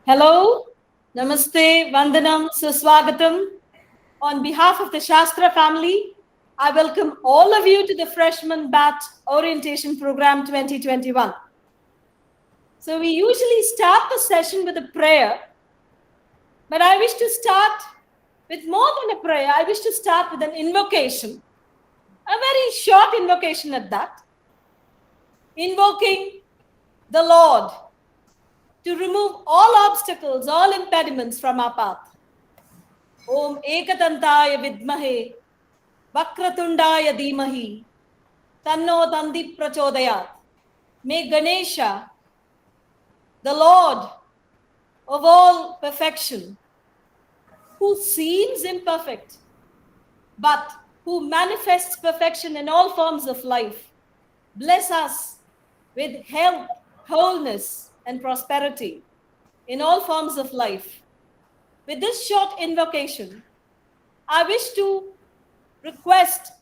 Hello, Namaste, Vandanam, Suswagatam. On behalf of the SASTRA family, I welcome all of you to the Freshman Batch Orientation Program 2021. So we usually start the session with a prayer, but I wish to start with more than a prayer. I wish to start with an invocation, a very short invocation at that. Invoking the Lord to remove all obstacles, all impediments from our path. Om Ekatantaya Vidmahe, Vakratundaya Dhimahi, Tanno Tandi Prachodayat. May Ganesha, the Lord of all perfection, who seems imperfect, but who manifests perfection in all forms of life, bless us with health, wholeness, and prosperity in all forms of life. With this short invocation, I wish to request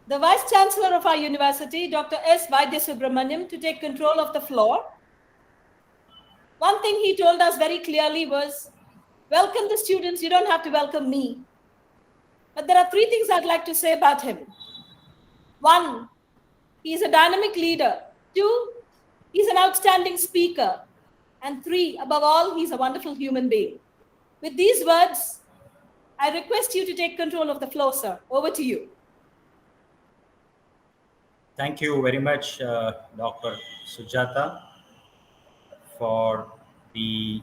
the Vice Chancellor of our university, Dr. S. Vaidyasubramaniam, to take control of the floor. One thing he told us very clearly was, welcome the students, you don't have to welcome me. But there are three things I'd like to say about him. One, he's a dynamic leader. Two, he's an outstanding speaker. And three, above all, he's a wonderful human being. With these words, I request you to take control of the floor, sir. Over to you. Thank you very much, Dr. Sujata, for the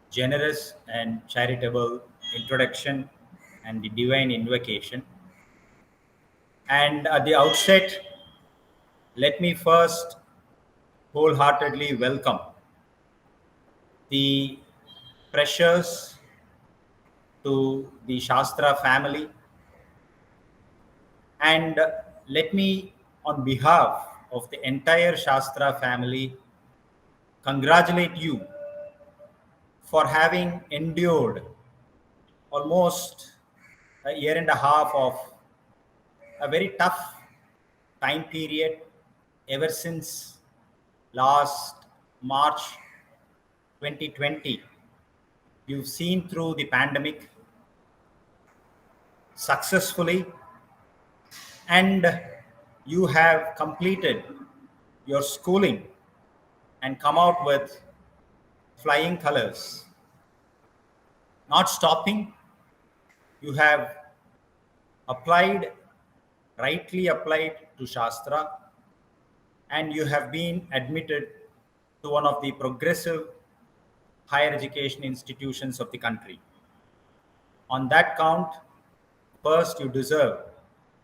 generous and charitable introduction and the divine invocation. And at the outset, let me first wholeheartedly welcome the freshers to the Shastra family. And let me, on behalf of the entire Shastra family, congratulate you for having endured almost a year and a half of a very tough time period ever since last March 2020. You've seen through the pandemic successfully, and you have completed your schooling and come out with flying colors. Not stopping, you have rightly applied to Shastra, and you have been admitted to one of the progressive higher education institutions of the country. On that count, first, you deserve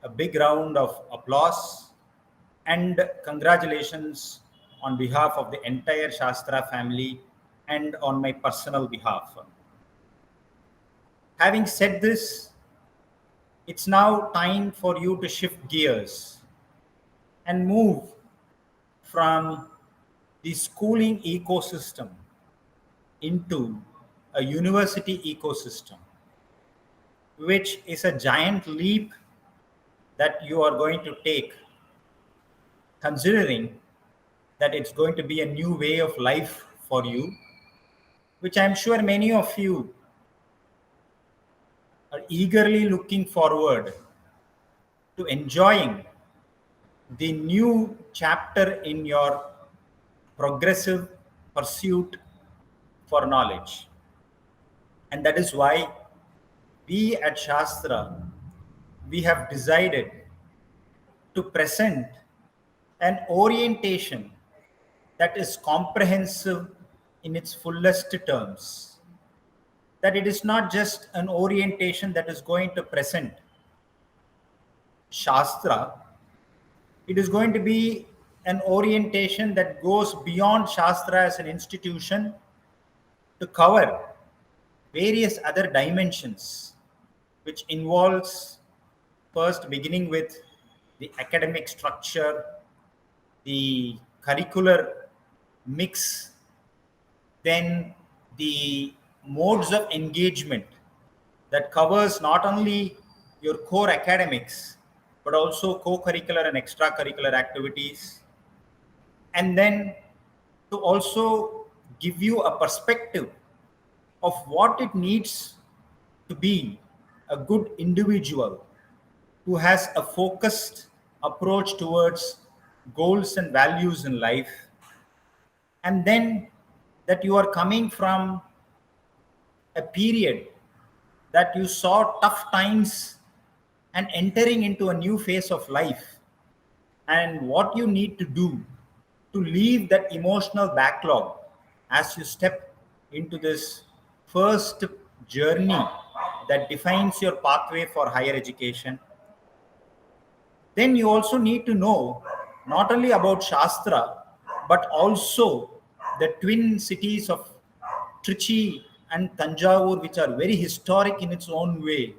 a big round of applause and congratulations on behalf of the entire Shastra family and on my personal behalf. Having said this, it's now time for you to shift gears and move from the schooling ecosystem into a university ecosystem, which is a giant leap that you are going to take, considering that it's going to be a new way of life for you, which I'm sure many of you are eagerly looking forward to enjoying the new chapter in your progressive pursuit for knowledge. And that is why we at Shastra, we have decided to present an orientation that is comprehensive in its fullest terms. That it is not just an orientation that is going to present Shastra, it is going to be an orientation that goes beyond Shastra as an institution to cover various other dimensions, which involves first beginning with the academic structure, the curricular mix, then the modes of engagement that covers not only your core academics, but also co-curricular and extracurricular activities, and then to also give you a perspective of what it needs to be a good individual who has a focused approach towards goals and values in life, and then that you are coming from a period that you saw tough times and entering into a new phase of life, and what you need to do to leave that emotional backlog as you step into this first journey that defines your pathway for higher education. Then you also need to know not only about Shastra, but also the twin cities of Trichy and Tanjavur, which are very historic in its own way.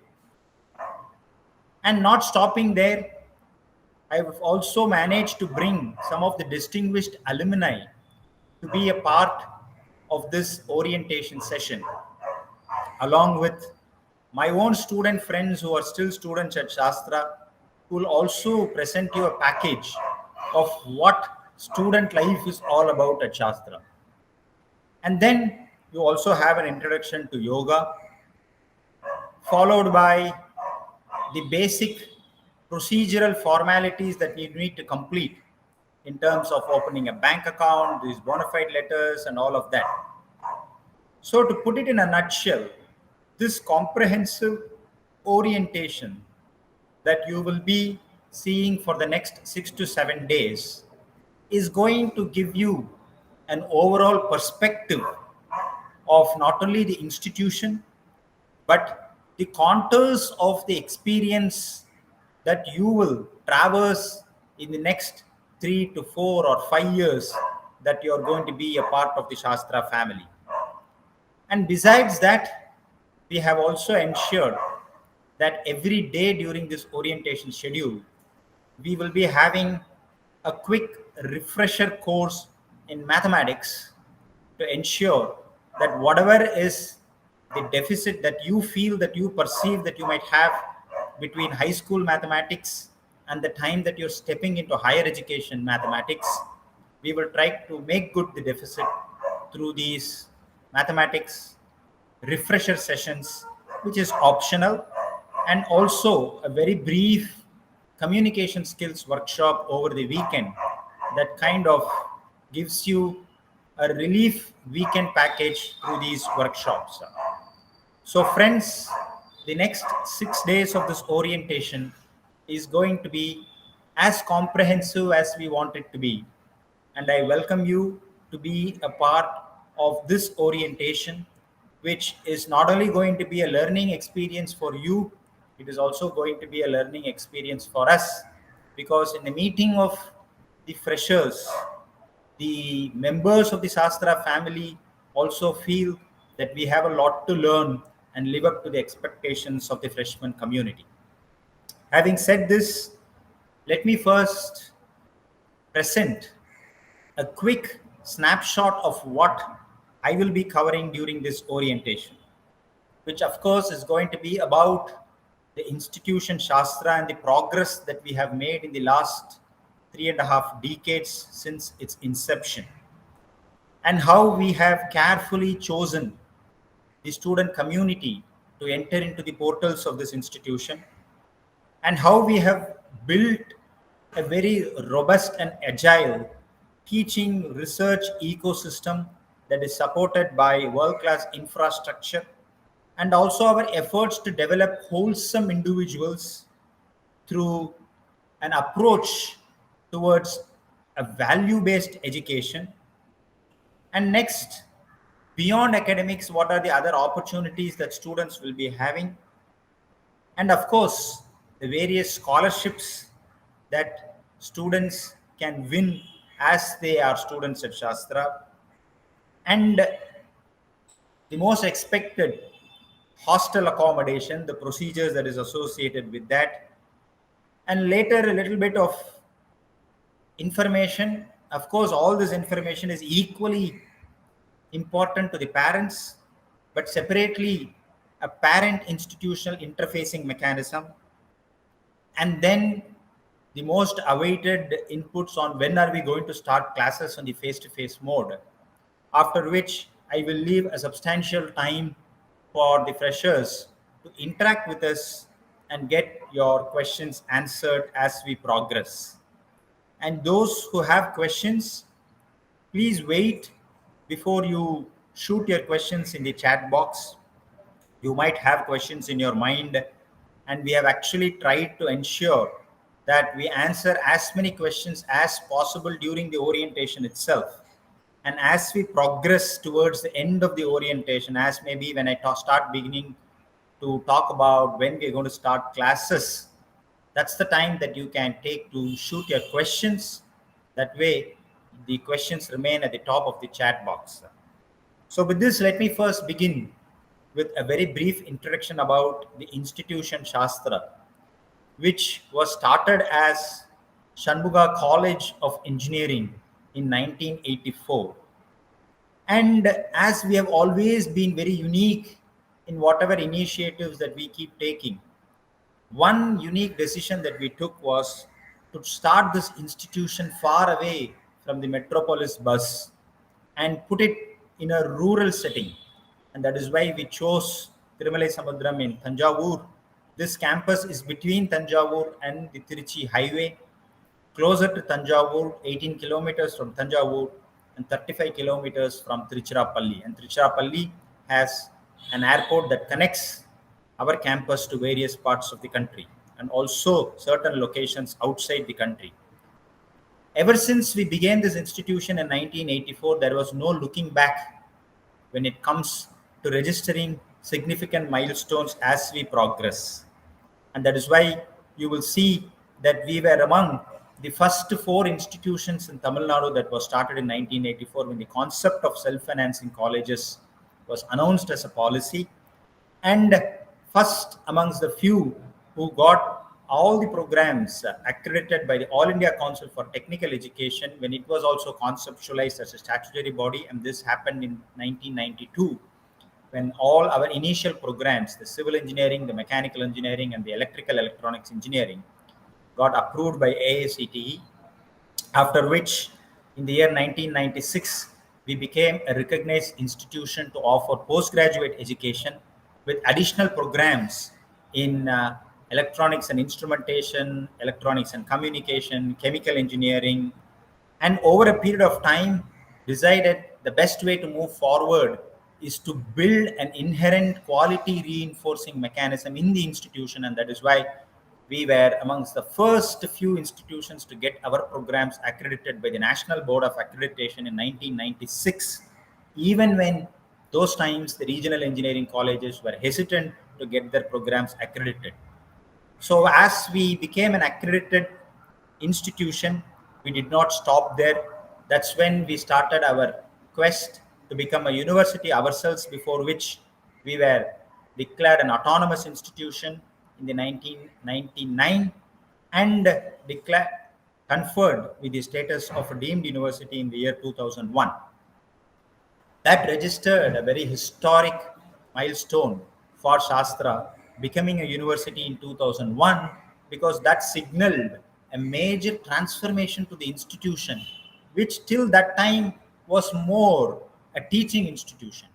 And not stopping there, I've also managed to bring some of the distinguished alumni to be a part of this orientation session, along with my own student friends who are still students at Shastra, who will also present you a package of what student life is all about at Shastra. And then you also have an introduction to yoga, followed by the basic procedural formalities that you need to complete in terms of opening a bank account, these bona fide letters, and all of that. So, to put it in a nutshell, this comprehensive orientation that you will be seeing for the next 6 to 7 days is going to give you an overall perspective of not only the institution, but the contours of the experience that you will traverse in the next 3 to 4 or 5 years that you are going to be a part of the Shastra family. And besides that, we have also ensured that every day during this orientation schedule, we will be having a quick refresher course in mathematics to ensure that whatever is the deficit that you feel, that you perceive that you might have between high school mathematics and the time that you're stepping into higher education mathematics, we will try to make good the deficit through these mathematics refresher sessions, which is optional, and also a very brief communication skills workshop over the weekend that kind of gives you a relief weekend package through these workshops. So, friends, the next 6 days of this orientation is going to be as comprehensive as we want it to be. And I welcome you to be a part of this orientation, which is not only going to be a learning experience for you, it is also going to be a learning experience for us. Because in the meeting of the freshers, the members of the Sastra family also feel that we have a lot to learn and live up to the expectations of the freshman community. Having said this, let me first present a quick snapshot of what I will be covering during this orientation, which of course is going to be about the institution Shastra and the progress that we have made in the last 3.5 decades since its inception, and how we have carefully chosen the student community to enter into the portals of this institution, and how we have built a very robust and agile teaching research ecosystem that is supported by world-class infrastructure, and also our efforts to develop wholesome individuals through an approach towards a value-based education. And next, beyond academics, what are the other opportunities that students will be having? And of course, the various scholarships that students can win as they are students at Shastra, and the most expected hostel accommodation, the procedures that is associated with that, and later a little bit of information. Of course, all this information is equally important to the parents, but separately a parent institutional interfacing mechanism, and then the most awaited inputs on when are we going to start classes on the face-to-face mode, after which I will leave a substantial time for the freshers to interact with us and get your questions answered as we progress. And those who have questions, please wait before you shoot your questions in the chat box. You might have questions in your mind, and we have actually tried to ensure that we answer as many questions as possible during the orientation itself. And as we progress towards the end of the orientation, as maybe when I start beginning to talk about when we're going to start classes, that's the time that you can take to shoot your questions. That way, the questions remain at the top of the chat box. So, with this, let me first begin with a very brief introduction about the institution Shastra, which was started as Shanmuga College of Engineering in 1984. And as we have always been very unique in whatever initiatives that we keep taking, one unique decision that we took was to start this institution far away from the metropolis bus and put it in a rural setting. And that is why we chose Tirumalai Samudram in Tanjavur. This campus is between Tanjavur and the Tiruchi highway, closer to Tanjavur, 18 kilometers from Tanjavur and 35 kilometers from Tiruchirappalli. And Tiruchirappalli has an airport that connects our campus to various parts of the country and also certain locations outside the country. Ever since we began this institution in 1984, there was no looking back when it comes to registering significant milestones as we progress. And that is why you will see that we were among the first 4 institutions in Tamil Nadu that was started in 1984 when the concept of self-financing colleges was announced as a policy, and first amongst the few who got all the programs accredited by the All India Council for Technical Education when it was also conceptualized as a statutory body. And this happened in 1992 when all our initial programs, the civil engineering, the mechanical engineering, and the electrical electronics engineering, got approved by AICTE, after which in the year 1996, we became a recognized institution to offer postgraduate education with additional programs in electronics and instrumentation, electronics and communication, chemical engineering, and over a period of time decided the best way to move forward is to build an inherent quality reinforcing mechanism in the institution. And that is why we were amongst the first few institutions to get our programs accredited by the National Board of Accreditation in 1996, even when those times the regional engineering colleges were hesitant to get their programs accredited. So as we became an accredited institution, we did not stop there. That's when we started our quest to become a university ourselves, before which we were declared an autonomous institution in the 1999 and conferred with the status of a deemed university in the year 2001. That registered a very historic milestone for Shastra becoming a university in 2001, because that signaled a major transformation to the institution, which till that time was more a teaching institution.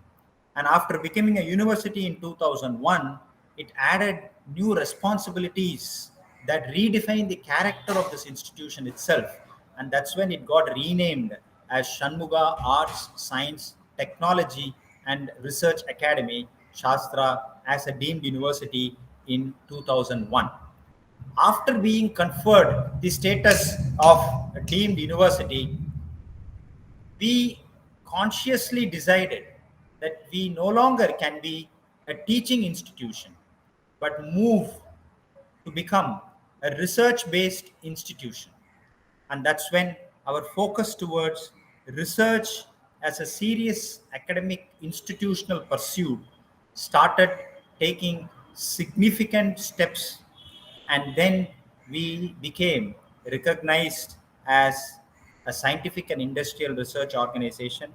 And after becoming a university in 2001, it added new responsibilities that redefined the character of this institution itself. And that's when it got renamed as Shanmuga Arts, Science, Technology and Research Academy, Shastra, as a deemed university in 2001. After being conferred the status of a deemed university, we consciously decided that we no longer can be a teaching institution, but move to become a research-based institution. And that's when our focus towards research as a serious academic institutional pursuit started taking significant steps. And then we became recognized as a scientific and industrial research organization.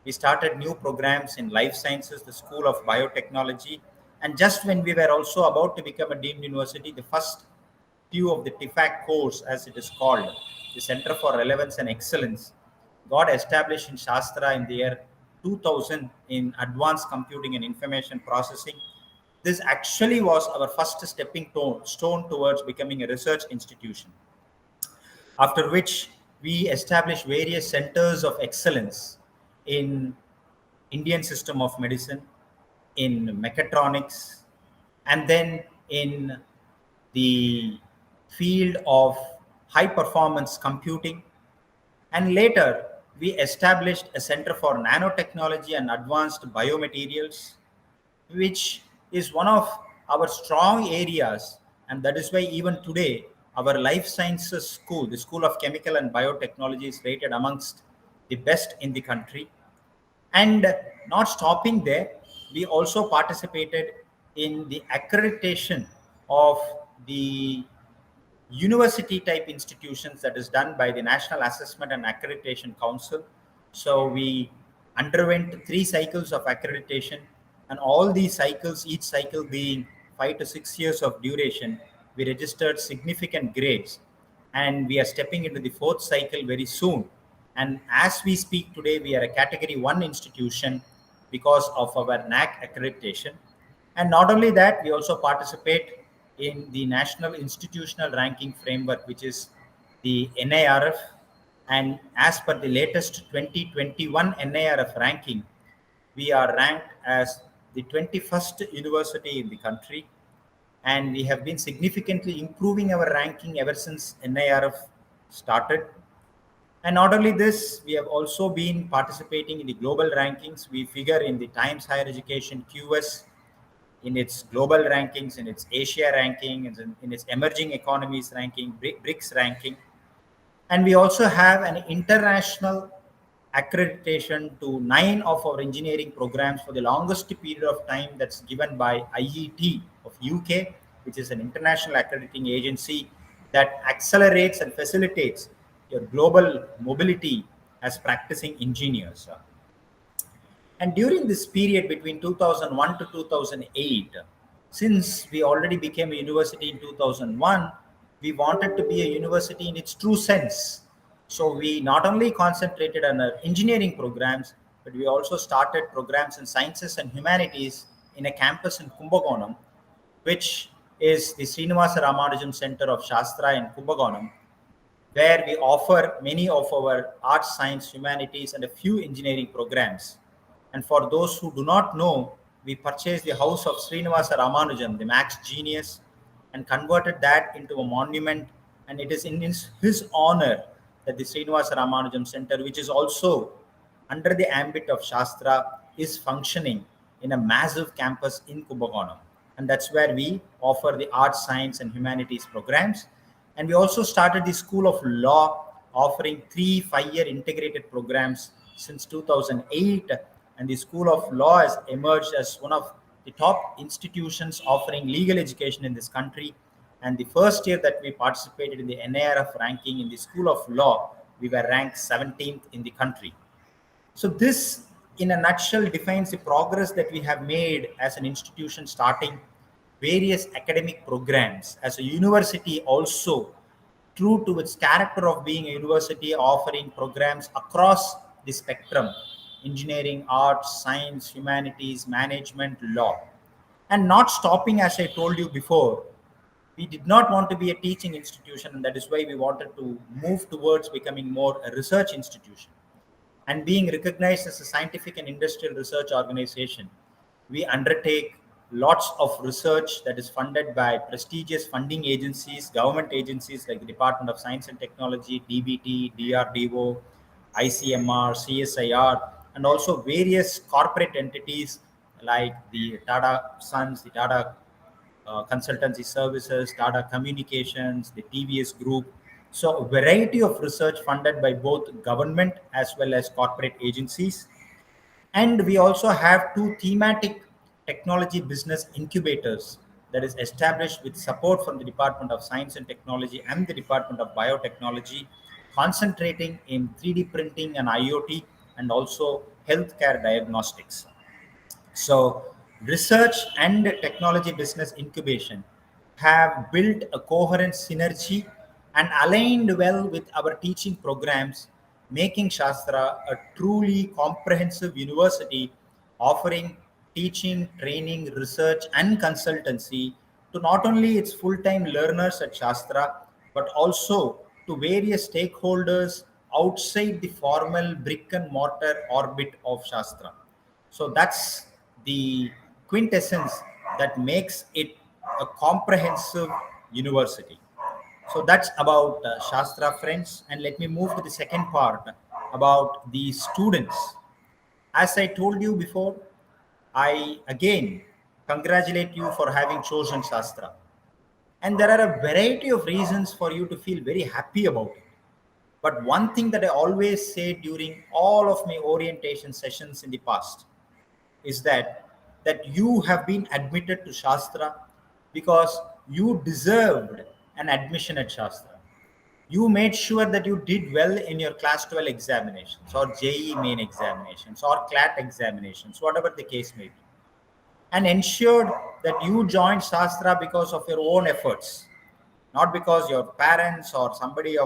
We started new programs in life sciences, the School of Biotechnology. And just when we were also about to become a deemed university, the first due of the TIFAC course, as it is called, the Center for Relevance and Excellence, got established in Shastra in the year 2000 in advanced computing and information processing. This actually was our first stepping stone towards becoming a research institution. After which we established various centers of excellence in Indian system of medicine, in mechatronics, and then in the field of high performance computing. And later, we established a center for nanotechnology and advanced biomaterials, which is one of our strong areas. And that is why even today, our life sciences school, the School of Chemical and Biotechnology, is rated amongst the best in the country. And not stopping there, we also participated in the accreditation of the university type institutions that is done by the National Assessment and Accreditation Council. So we underwent 3 cycles of accreditation, and all these cycles, each cycle being 5 to 6 years of duration, we registered significant grades, and we are stepping into the 4th cycle very soon. And as we speak today, we are a category 1 institution because of our NAC accreditation. And not only that, we also participate in the National Institutional Ranking Framework, which is the NIRF. And as per the latest 2021 NIRF ranking, we are ranked as the 21st university in the country. And we have been significantly improving our ranking ever since NIRF started. And not only this, we have also been participating in the global rankings. We figure in the Times Higher Education QS, in its global rankings, in its Asia ranking, in its emerging economies ranking, BRICS ranking. And we also have an international accreditation to 9 of our engineering programs for the longest period of time, that's given by IET of UK, which is an international accrediting agency that accelerates and facilitates your global mobility as practicing engineers. And during this period between 2001 to 2008, since we already became a university in 2001, we wanted to be a university in its true sense. So we not only concentrated on our engineering programs, but we also started programs in sciences and humanities in a campus in Kumbakonam, which is the Srinivasa Ramanujam Center of Shastra in Kumbakonam, where we offer many of our arts, science, humanities, and a few engineering programs. And for those who do not know, we purchased the house of Srinivasa Ramanujam, the Max genius, and converted that into a monument. And it is in his honor that the Srinivasa Ramanujam Center, which is also under the ambit of Shastra, is functioning in a massive campus in Kumbakonam. And that's where we offer the arts, science, and humanities programs. And we also started the School of Law, offering 3 5-year integrated programs since 2008. And the School of Law has emerged as one of the top institutions offering legal education in this country. And the first year that we participated in the NIRF ranking in the School of Law, we were ranked 17th in the country. So this, in a nutshell, defines the progress that we have made as an institution, starting various academic programs as a university, also true to its character of being a university, offering programs across the spectrum: engineering, arts, science, humanities, management, law. And not stopping, as I told you before, we did not want to be a teaching institution, and that is why we wanted to move towards becoming more a research institution. And being recognized as a scientific and industrial research organization, we undertake lots of research that is funded by prestigious funding agencies, government agencies like the Department of Science and Technology, DBT, DRDO, ICMR, CSIR, and also various corporate entities like the Tata Sons, the Tata Consultancy Services, Tata Communications, the TVS Group. So a variety of research funded by both government as well as corporate agencies. And we also have 2 thematic technology business incubators that is established with support from the Department of Science and Technology and the Department of Biotechnology, concentrating in 3D printing and IoT, and also healthcare diagnostics. So research and technology business incubation have built a coherent synergy and aligned well with our teaching programs, making Shastra a truly comprehensive university offering teaching, training, research, and consultancy to not only its full time learners at Shastra but also to various stakeholders outside the formal brick and mortar orbit of Shastra. So that's the quintessence that makes it a comprehensive university. So that's about Shastra, friends. And let me move to the second part about the students. As I told you before, I again congratulate you for having chosen Shastra. And there are a variety of reasons for you to feel very happy about it. But one thing that I always say during all of my orientation sessions in the past is that you have been admitted to Shastra because you deserved an admission at Shastra. You made sure that you did well in your class 12 examinations or JE main examinations or CLAT examinations, whatever the case may be, and ensured that you joined Shastra because of your own efforts, not because your parents or somebody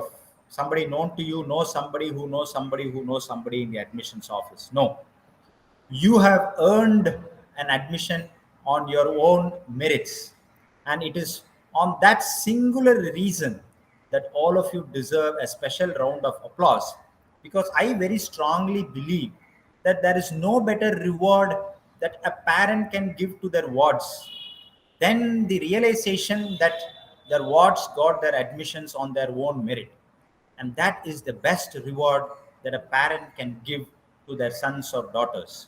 known to you knows somebody who knows somebody who knows somebody in the admissions office. No, you have earned an admission on your own merits, and it is on that singular reason that all of you deserve a special round of applause, because I very strongly believe that there is no better reward that a parent can give to their wards than the realization that their wards got their admissions on their own merit. And that is the best reward that a parent can give to their sons or daughters.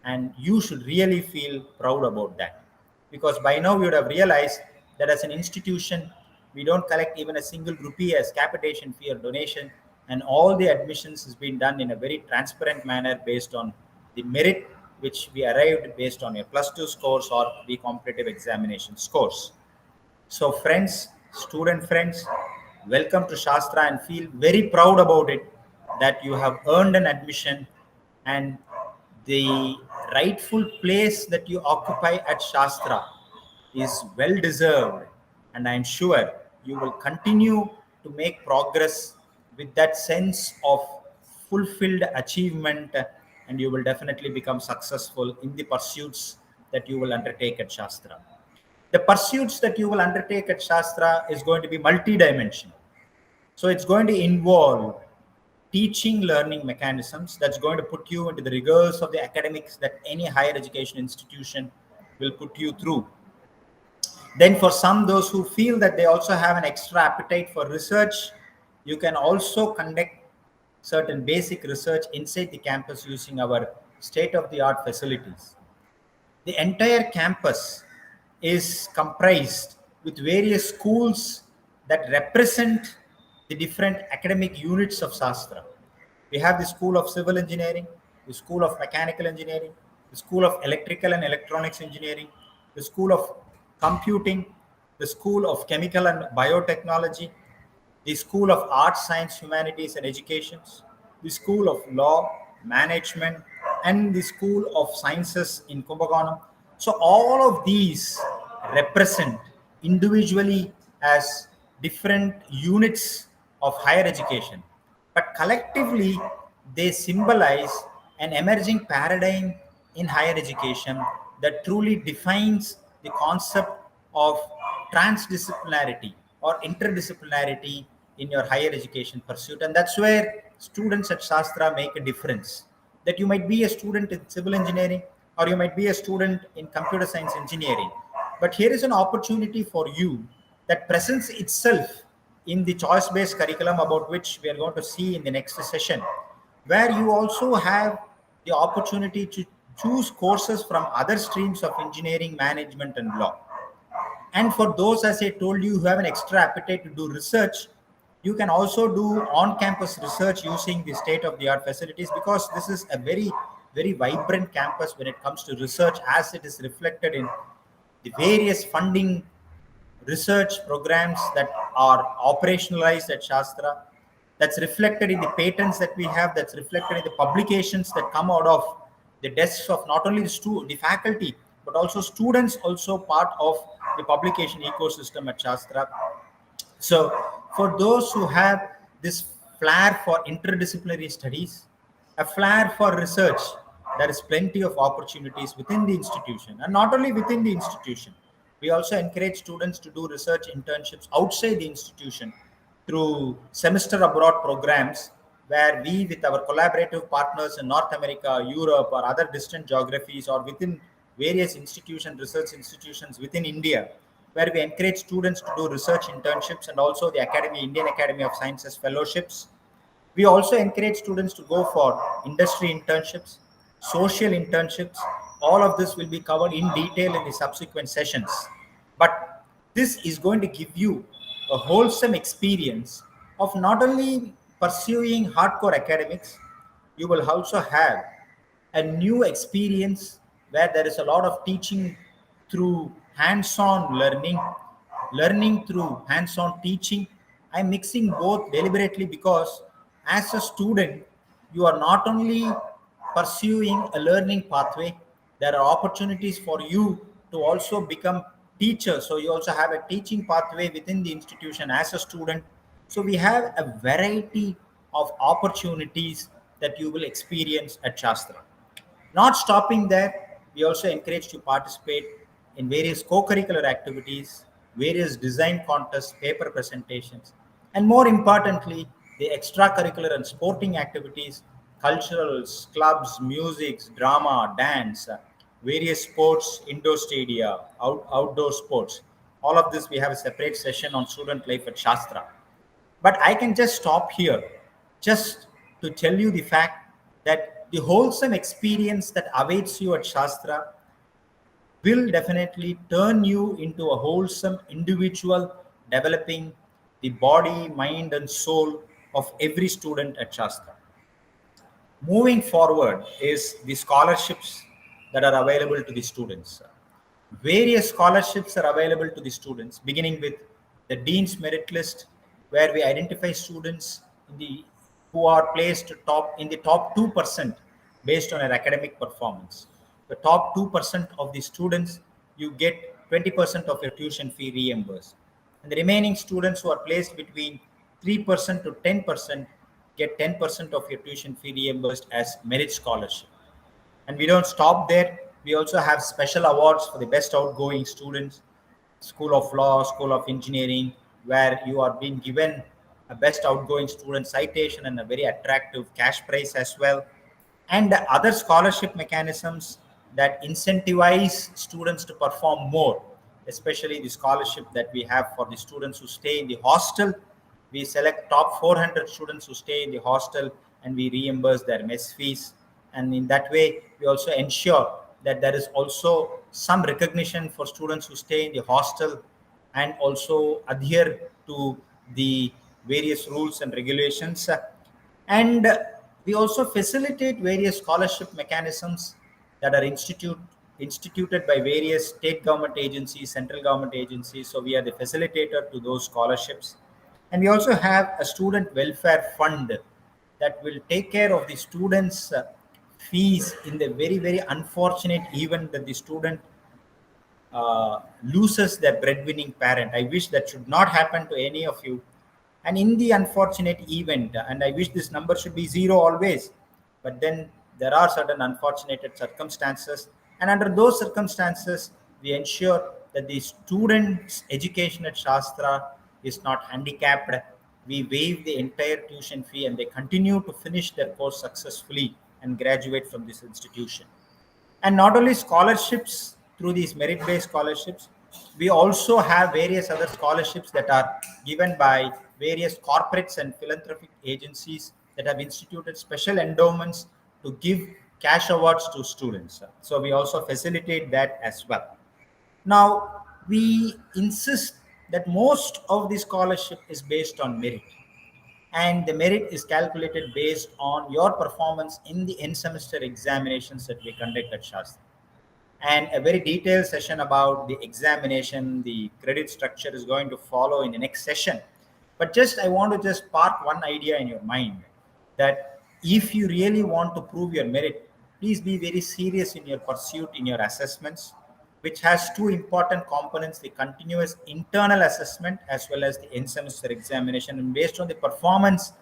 And you should really feel proud about that. Because by now you would have realized that as an institution, we don't collect even a single rupee as capitation fee or donation. And all the admissions has been done in a very transparent manner based on the merit which we arrived based on your plus two scores or the competitive examination scores. So, friends, student friends, welcome to Shastra and feel very proud about it that you have earned an admission, and the rightful place that you occupy at Shastra is well deserved. And I'm sure you will continue to make progress with that sense of fulfilled achievement, and you will definitely become successful in the pursuits that you will undertake at Shastra. The pursuits that you will undertake at Shastra is going to be multi-dimensional. So it's going to involve teaching learning mechanisms that's going to put you into the rigors of the academics that any higher education institution will put you through. Then for some, those who feel that they also have an extra appetite for research, you can also conduct certain basic research inside the campus using our state-of-the-art facilities. The entire campus is comprised with various schools that represent the different academic units of Shastra. We have the School of Civil Engineering, the School of Mechanical Engineering, the School of Electrical and Electronics Engineering, the School of Computing, the School of Chemical and Biotechnology, the School of Arts, Science, Humanities and Educations, the School of Law, Management, and the School of Sciences in Kumbakonam. So all of these represent individually as different units of higher education, but collectively they symbolize an emerging paradigm in higher education that truly defines the concept of transdisciplinarity or interdisciplinarity in your higher education pursuit. And that's where students at Shastra make a difference. That you might be a student in civil engineering or you might be a student in computer science engineering. But here is an opportunity for you that presents itself in the choice based curriculum, about which we are going to see in the next session, where you also have the opportunity to choose courses from other streams of engineering, management, and law. And for those, as I told you, who have an extra appetite to do research, you can also do on campus research using the state of the art facilities, because this is a very, very vibrant campus when it comes to research, as it is reflected in the various funding research programs that are operationalized at Shastra. That's reflected in the patents that we have, that's reflected in the publications that come out of the desks of not only the faculty, but also students, also part of the publication ecosystem at Shastra. So, for those who have this flair for interdisciplinary studies, a flair for research, there is plenty of opportunities within the institution, and not only within the institution. We also encourage students to do research internships outside the institution through semester abroad programs, where we, with our collaborative partners in North America, Europe, or other distant geographies, or within various institutions, research institutions within India, where we encourage students to do research internships, and also the Indian Academy of Sciences fellowships. We also encourage students to go for industry internships, social internships. All of this will be covered in detail in the subsequent sessions. But this is going to give you a wholesome experience of not only pursuing hardcore academics, you will also have a new experience where there is a lot of teaching through hands-on learning, learning through hands-on teaching. I'm mixing both deliberately because as a student, you are not only pursuing a learning pathway, there are opportunities for you to also become teachers. So you also have a teaching pathway within the institution as a student. So we have a variety of opportunities that you will experience at Shastra. Not stopping there, we also encourage to participate in various co-curricular activities, various design contests, paper presentations, and more importantly, the extracurricular and sporting activities, culturals, clubs, music, drama, dance, various sports, indoor stadia, outdoor sports. All of this, we have a separate session on student life at Shastra. But I can just stop here just to tell you the fact that the wholesome experience that awaits you at Shastra will definitely turn you into a wholesome individual, developing the body, mind, and soul of every student at Shastra. Moving forward is the scholarships that are available to the students. Various scholarships are available to the students, beginning with the Dean's Merit List, where we identify students who are placed in the top 2% based on their academic performance. The top 2% of the students, you get 20% of your tuition fee reimbursed. And the remaining students who are placed between 3% to 10% get 10% of your tuition fee reimbursed as merit scholarship. And we don't stop there. We also have special awards for the best outgoing students, School of Law, School of Engineering, where you are being given a best outgoing student citation and a very attractive cash prize as well. And the other scholarship mechanisms that incentivize students to perform more, especially the scholarship that we have for the students who stay in the hostel. We select top 400 students who stay in the hostel and we reimburse their mess fees. And in that way, we also ensure that there is also some recognition for students who stay in the hostel and also adhere to the various rules and regulations. And we also facilitate various scholarship mechanisms that are instituted by various state government agencies, central government agencies. So we are the facilitator to those scholarships. And we also have a student welfare fund that will take care of the students' fees in the very, very unfortunate event that the student loses their breadwinning parent. I wish that should not happen to any of you. And in the unfortunate event, and I wish this number should be zero always, but then there are certain unfortunate circumstances. And under those circumstances, we ensure that the student's education at Shastra is not handicapped. We waive the entire tuition fee and they continue to finish their course successfully and graduate from this institution. And not only scholarships through these merit-based scholarships, we also have various other scholarships that are given by various corporates and philanthropic agencies that have instituted special endowments to give cash awards to students. So we also facilitate that as well. Now, we insist that most of the scholarship is based on merit, and the merit is calculated based on your performance in the end semester examinations that we conduct at Shastra. And a very detailed session about the examination, the credit structure is going to follow in the next session. But just I want to just park one idea in your mind that if you really want to prove your merit, please be very serious in your pursuit, in your assessments. which has two important components, the continuous internal assessment as well as the end semester examination. And based on the performance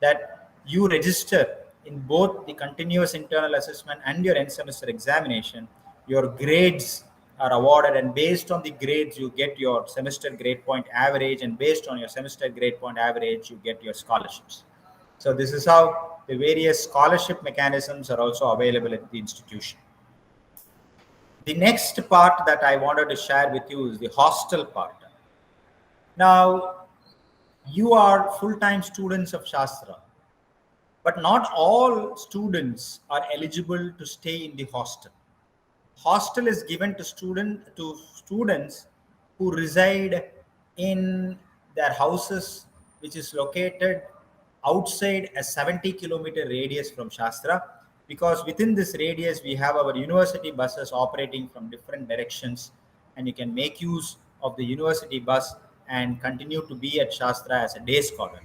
that you register in both the continuous internal assessment and your end semester examination, your grades are awarded, and based on the grades you get your semester grade point average, and based on your semester grade point average you get your scholarships. So this is how the various scholarship mechanisms are also available at the institution. The next part that I wanted to share with you is the hostel part. Now, you are full-time students of Shastra, but not all students are eligible to stay in the hostel. Hostel is given to students who reside in their houses, which is located outside a 70-kilometer radius from Shastra, because within this radius we have our university buses operating from different directions, and you can make use of the university bus and continue to be at Shastra as a day scholar.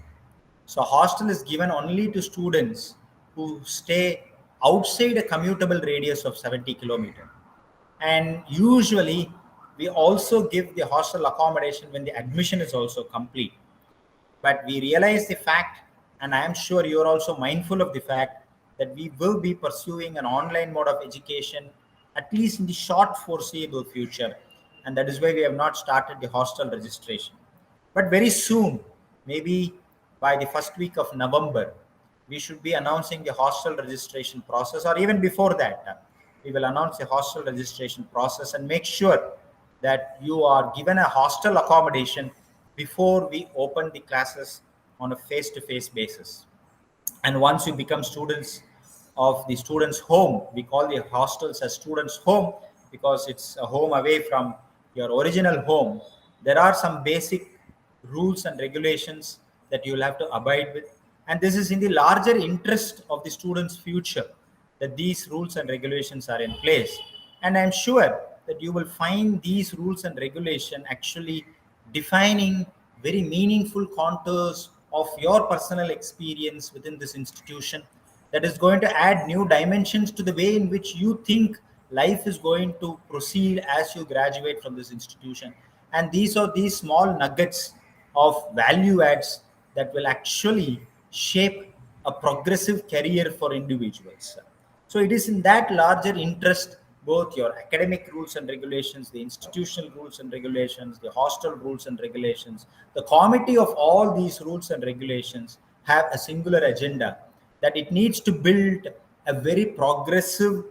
So hostel is given only to students who stay outside a commutable radius of 70 kilometers. And usually we also give the hostel accommodation when the admission is also complete. But we realize the fact, and I am sure you're also mindful of the fact, that we will be pursuing an online mode of education, at least in the short foreseeable future. And that is why we have not started the hostel registration. But very soon, maybe by the first week of November, we should be announcing the hostel registration process, or even before that, we will announce the hostel registration process and make sure that you are given a hostel accommodation before we open the classes on a face-to-face basis. And once you become students of the students' home, we call the hostels as students' home because it's a home away from your original home. There are some basic rules and regulations that you will have to abide with, and this is in the larger interest of the students' future that these rules and regulations are in place. And I'm sure that you will find these rules and regulation actually defining very meaningful contours of your personal experience within this institution, that is going to add new dimensions to the way in which you think life is going to proceed as you graduate from this institution. And these are these small nuggets of value adds that will actually shape a progressive career for individuals. So it is in that larger interest, both your academic rules and regulations, the institutional rules and regulations, the hostel rules and regulations, the committee of all these rules and regulations have a singular agenda, that it needs to build a very progressive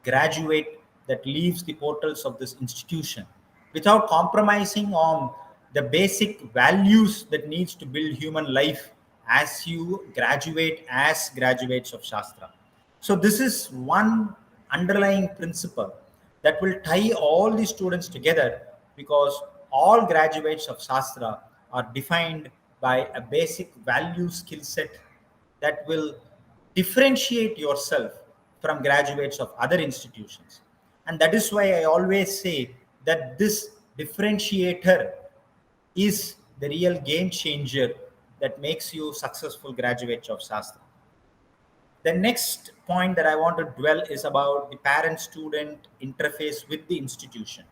graduate that leaves the portals of this institution without compromising on the basic values that needs to build human life as you graduate as graduates of Shastra. So this is one underlying principle that will tie all the students together, because all graduates of Shastra are defined by a basic value skill set that will differentiate yourself from graduates of other institutions. And that is why I always say that this differentiator is the real game changer that makes you successful graduates of Shastra. The next point that I want to dwell is about the parent-student interface with the institution.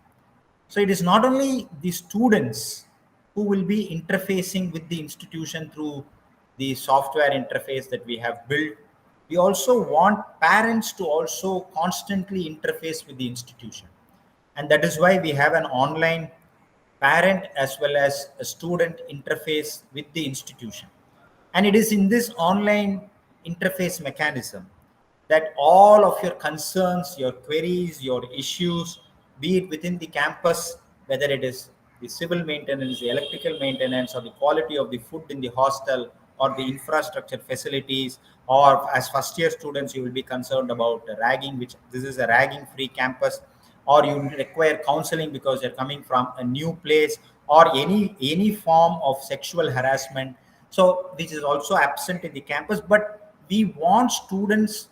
So it is not only the students who will be interfacing with the institution through the software interface that we have built. We also want parents to also constantly interface with the institution. And that is why we have an online parent as well as a student interface with the institution. And it is in this online interface mechanism that all of your concerns, your queries, your issues, be it within the campus, whether it is the civil maintenance, the electrical maintenance, or the quality of the food in the hostel, or the infrastructure facilities, or as first year students, you will be concerned about ragging, which this is a ragging free campus, or you require counseling because you're coming from a new place, or any form of sexual harassment. So which is also absent in the campus, but we want students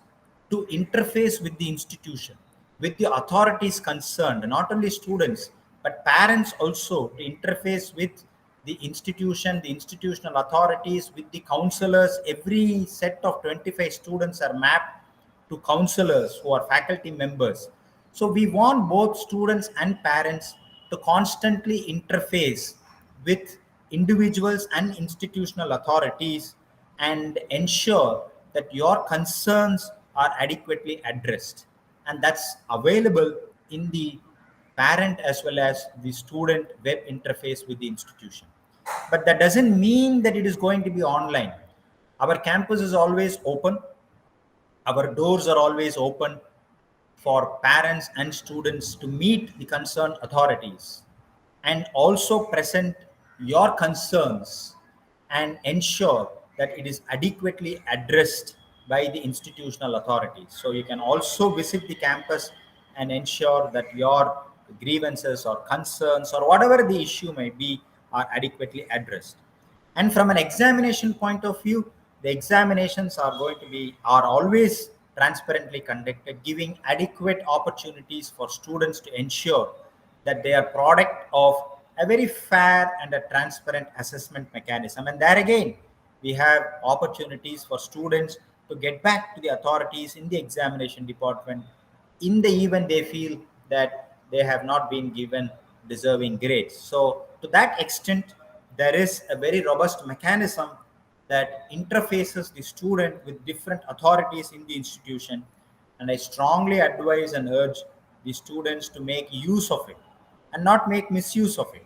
to interface with the institution, with the authorities concerned, not only students, but parents also to interface with the institution, the institutional authorities, with the counselors. Every set of 25 students are mapped to counselors who are faculty members. So we want both students and parents to constantly interface with individuals and institutional authorities and ensure that your concerns are adequately addressed. And that's available in the parent as well as the student web interface with the institution. But that doesn't mean that it is going to be online. Our campus is always open. Our doors are always open for parents and students to meet the concerned authorities and also present your concerns and ensure that it is adequately addressed by the institutional authorities. So you can also visit the campus and ensure that your grievances or concerns or whatever the issue may be are adequately addressed. And from an examination point of view, the examinations are always transparently conducted, giving adequate opportunities for students to ensure that they are product of a very fair and a transparent assessment mechanism. And there again, we have opportunities for students to get back to the authorities in the examination department in the event they feel that they have not been given deserving grades. So to that extent, there is a very robust mechanism that interfaces the student with different authorities in the institution. And I strongly advise and urge the students to make use of it and not make misuse of it.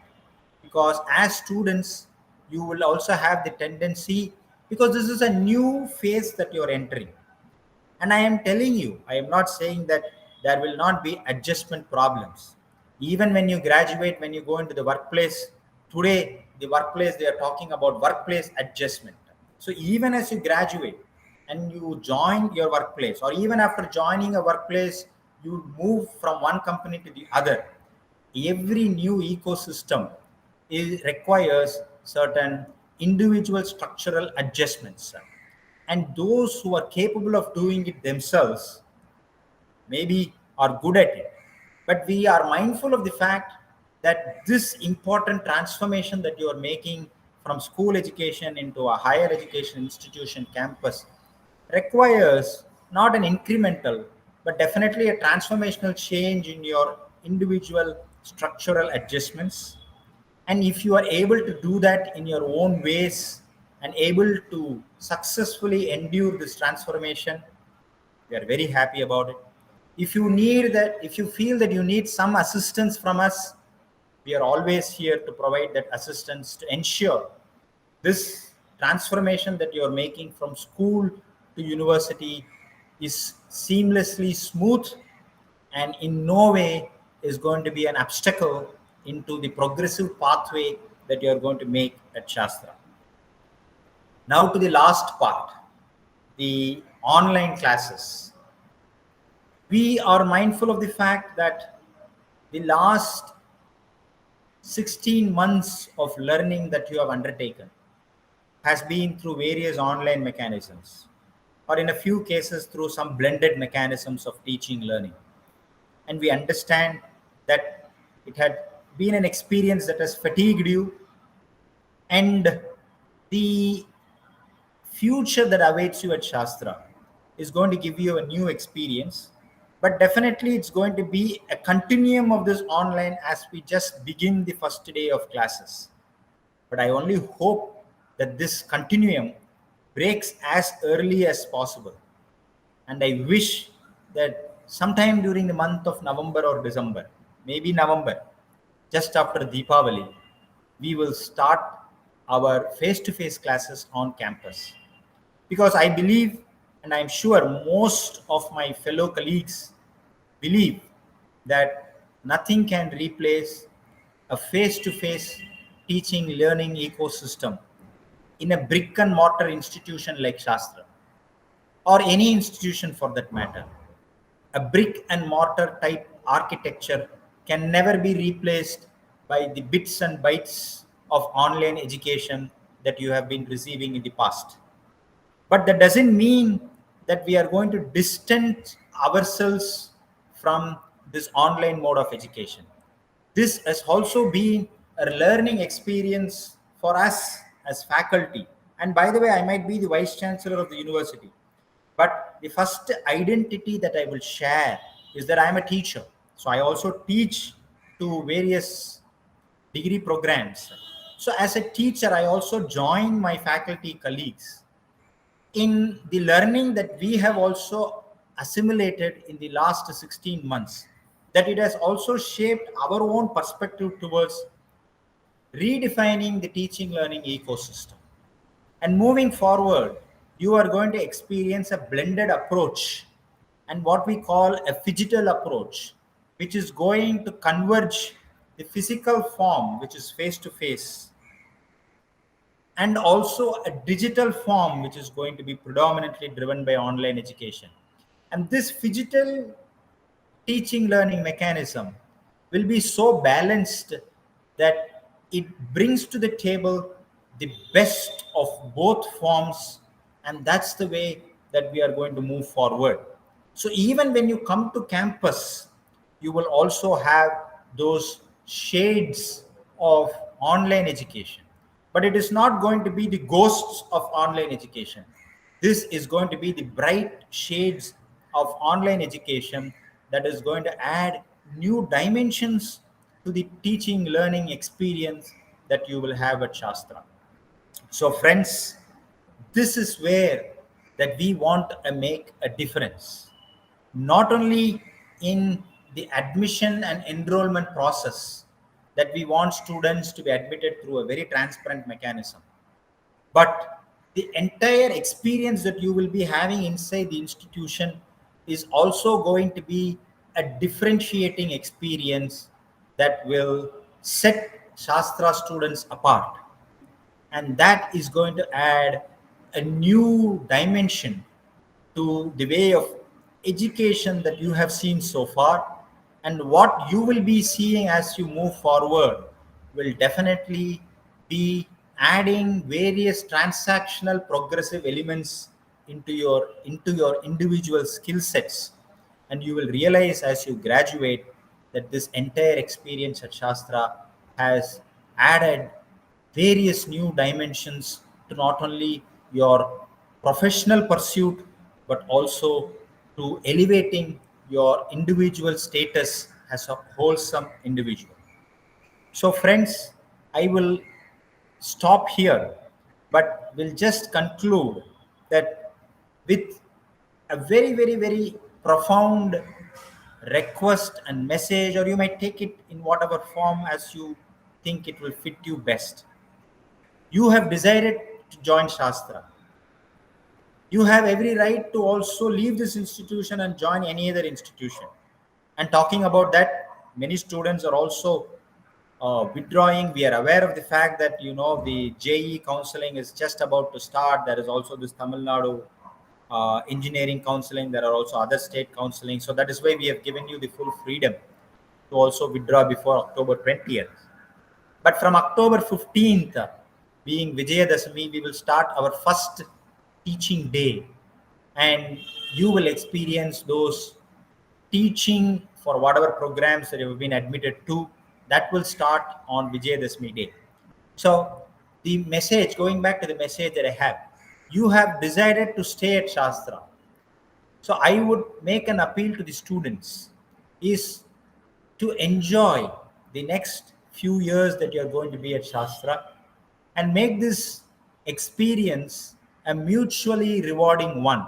Because as students, you will also have the tendency, because this is a new phase that you're entering. And I am telling you, I am not saying that there will not be adjustment problems. Even when you graduate, when you go into the workplace, today, the workplace, they are talking about workplace adjustment. So even as you graduate and you join your workplace, or even after joining a workplace, you move from one company to the other. Every new ecosystem requires certain individual structural adjustments. And those who are capable of doing it themselves maybe are good at it. But we are mindful of the fact that this important transformation that you are making from school education into a higher education institution campus requires not an incremental, but definitely a transformational change in your individual structural adjustments. And if you are able to do that in your own ways and able to successfully endure this transformation, we are very happy about it. If you feel that you need some assistance from us, we are always here to provide that assistance to ensure this transformation that you are making from school to university is seamlessly smooth and in no way is going to be an obstacle into the progressive pathway that you are going to make at Shastra. Now to the last part, the online classes. We are mindful of the fact that the last 16 months of learning that you have undertaken has been through various online mechanisms, or in a few cases through some blended mechanisms of teaching learning. And we understand that it had been an experience that has fatigued you, and the future that awaits you at Shastra is going to give you a new experience. But definitely, it's going to be a continuum of this online as we just begin the first day of classes. But I only hope that this continuum breaks as early as possible. And I wish that sometime during the month of November or December, maybe November, just after Deepavali, we will start our face-to-face classes on campus. Because I believe, and I'm sure most of my fellow colleagues believe, that nothing can replace a face-to-face teaching learning ecosystem in a brick and mortar institution like Shastra, or any institution for that matter. A brick and mortar type architecture can never be replaced by the bits and bytes of online education that you have been receiving in the past. But that doesn't mean that we are going to distance ourselves from this online mode of education. This has also been a learning experience for us as faculty. And by the way, I might be the vice chancellor of the university. But the first identity that I will share is that I am a teacher. So I also teach to various degree programs. So as a teacher, I also join my faculty colleagues in the learning that we have also assimilated in the last 16 months, that it has also shaped our own perspective towards redefining the teaching learning ecosystem. And moving forward, you are going to experience a blended approach and what we call a phygital approach, which is going to converge the physical form, which is face to face, and also a digital form, which is going to be predominantly driven by online education. And this phygital teaching learning mechanism will be so balanced that it brings to the table the best of both forms, and that's the way that we are going to move forward. So even when you come to campus, you will also have those shades of online education, but it is not going to be the ghosts of online education. This is going to be the bright shades of online education that is going to add new dimensions to the teaching learning experience that you will have at Shastra. So friends, this is where that we want to make a difference, not only in the admission and enrollment process, that we want students to be admitted through a very transparent mechanism, but the entire experience that you will be having inside the institution is also going to be a differentiating experience that will set Shastra students apart, and that is going to add a new dimension to the way of education that you have seen so far. And what you will be seeing as you move forward will definitely be adding various transactional progressive elements into your individual skill sets. And you will realize as you graduate that this entire experience at Shastra has added various new dimensions to not only your professional pursuit but also to elevating your individual status as a wholesome individual. So friends, I will stop here, but will just conclude that with a very, very, very profound request and message, or you might take it in whatever form as you think it will fit you best. You have decided to join Shastra. You have every right to also leave this institution and join any other institution. And talking about that, many students are also withdrawing. We are aware of the fact that the JE counseling is just about to start. There is also this Tamil Nadu engineering counseling. There are also other state counseling. So that is why we have given you the full freedom to also withdraw before October 20th. But from October 15th, being Vijayadashami, we will start our first teaching day, and you will experience those teaching for whatever programs that you have been admitted to. That will start on Vijayadashami day. So the message, going back to the message that I have, you have decided to stay at Shastra. So I would make an appeal to the students is to enjoy the next few years that you're going to be at Shastra and make this experience a mutually rewarding one.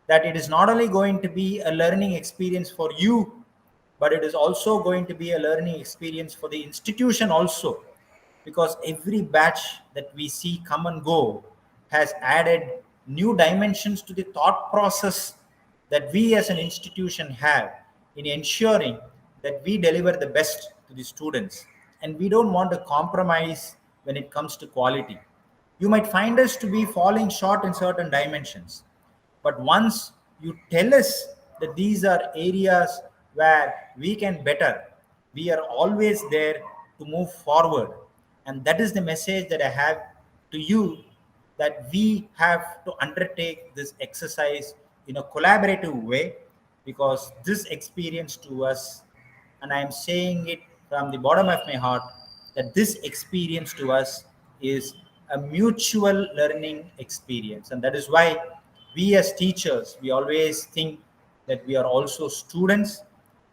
That it is not only going to be a learning experience for you, but it is also going to be a learning experience for the institution also, because every batch that we see come and go has added new dimensions to the thought process that we as an institution have in ensuring that we deliver the best to the students, and we don't want to compromise when it comes to quality. You might find us to be falling short in certain dimensions, but once you tell us that these are areas where we can better, we are always there to move forward. And that is the message that I have to you, that we have to undertake this exercise in a collaborative way, because this experience to us, and I am saying it from the bottom of my heart, that this experience to us is a mutual learning experience. And that is why we as teachers, we always think that we are also students,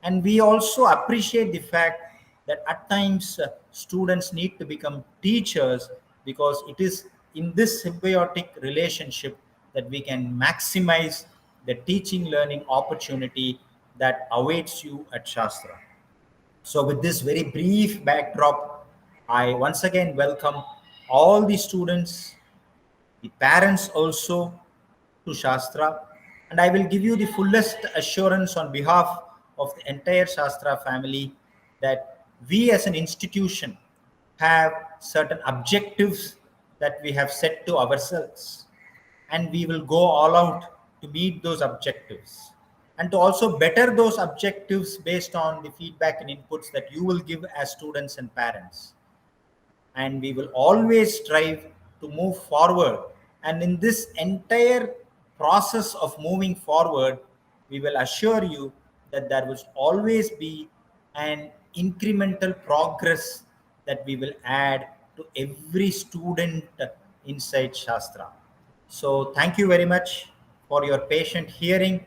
And we also appreciate the fact that at times students need to become teachers, because it is in this symbiotic relationship that we can maximize the teaching learning opportunity that awaits you at Shastra. So, with this very brief backdrop, I once again welcome all the students, the parents also, to Shastra, and I will give you the fullest assurance on behalf of the entire Shastra family that we as an institution have certain objectives that we have set to ourselves, and we will go all out to meet those objectives and to also better those objectives based on the feedback and inputs that you will give as students and parents. And we will always strive to move forward, and in this entire process of moving forward, we will assure you that there will always be an incremental progress that we will add to every student inside Shastra. So thank you very much for your patient hearing,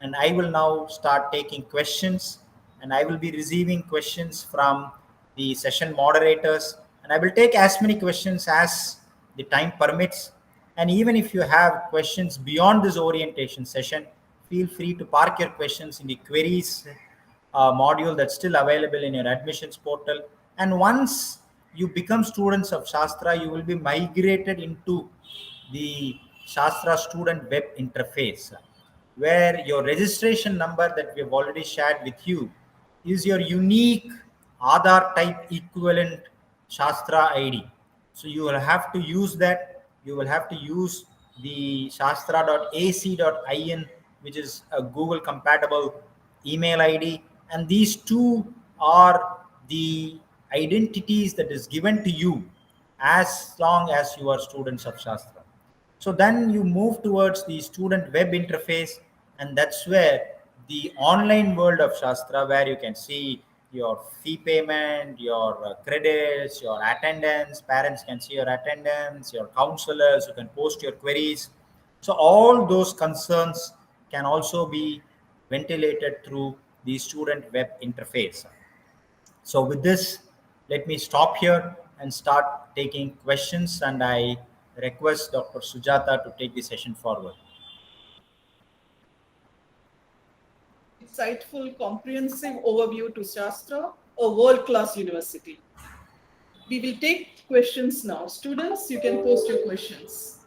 and I will now start taking questions, and I will be receiving questions from the session moderators, and I will take as many questions as the time permits. And even if you have questions beyond this orientation session, feel free to park your questions in the queries module that's still available in your admissions portal. And once you become students of Shastra, you will be migrated into the Shastra student web interface, where your registration number that we have already shared with you is your unique Aadhaar type equivalent Shastra ID. So you will have to use that. You will have to use the shastra.ac.in, which is a Google compatible email ID. And these two are the identities that is given to you as long as you are students of Shastra. So then you move towards the student web interface, and that's where the online world of Shastra, where you can see your fee payment, your credits, your attendance, parents can see your attendance, your counselors, you can post your queries. So all those concerns can also be ventilated through the student web interface. So with this, let me stop here and start taking questions, and I request Dr. Sujata to take the session forward. Insightful, comprehensive overview to Shastra, a world-class university. We will take questions now. Students, you can post your questions.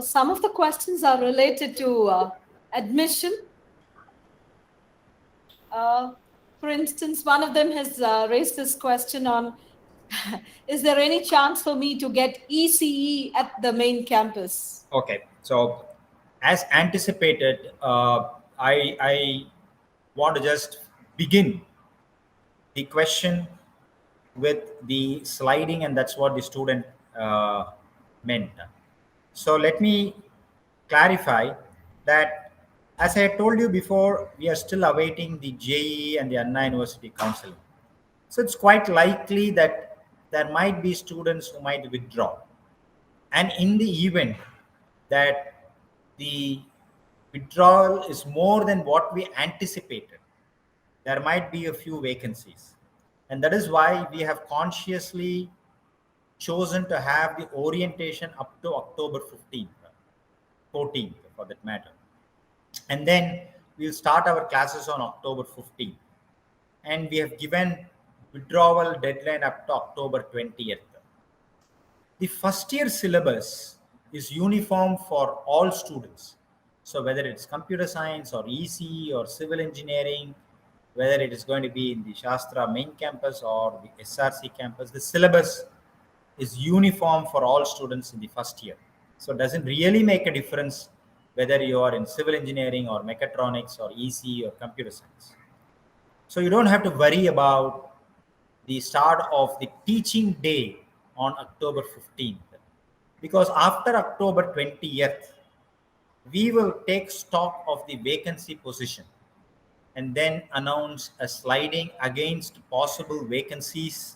Some of the questions are related to admission. For instance, one of them has raised this question on, is there any chance for me to get ECE at the main campus? Okay, so as anticipated, I want to just begin the question with the sliding, and that's what the student meant. So let me clarify that, as I told you before, we are still awaiting the JEE and the Anna University counseling. So it's quite likely that there might be students who might withdraw. And in the event that the withdrawal is more than what we anticipated, there might be a few vacancies. And that is why we have consciously chosen to have the orientation up to October 15th, 14th for that matter. And then we'll start our classes on October 15th. And we have given withdrawal deadline up to October 20th. The first year syllabus is uniform for all students. So whether it's computer science or ECE or civil engineering, whether it is going to be in the Shastra main campus or the SRC campus, the syllabus is uniform for all students in the first year. So it doesn't really make a difference whether you are in civil engineering or mechatronics or ECE or computer science. So you don't have to worry about the start of the teaching day on October 15th, because after October 20th, we will take stock of the vacancy position and then announce a sliding against possible vacancies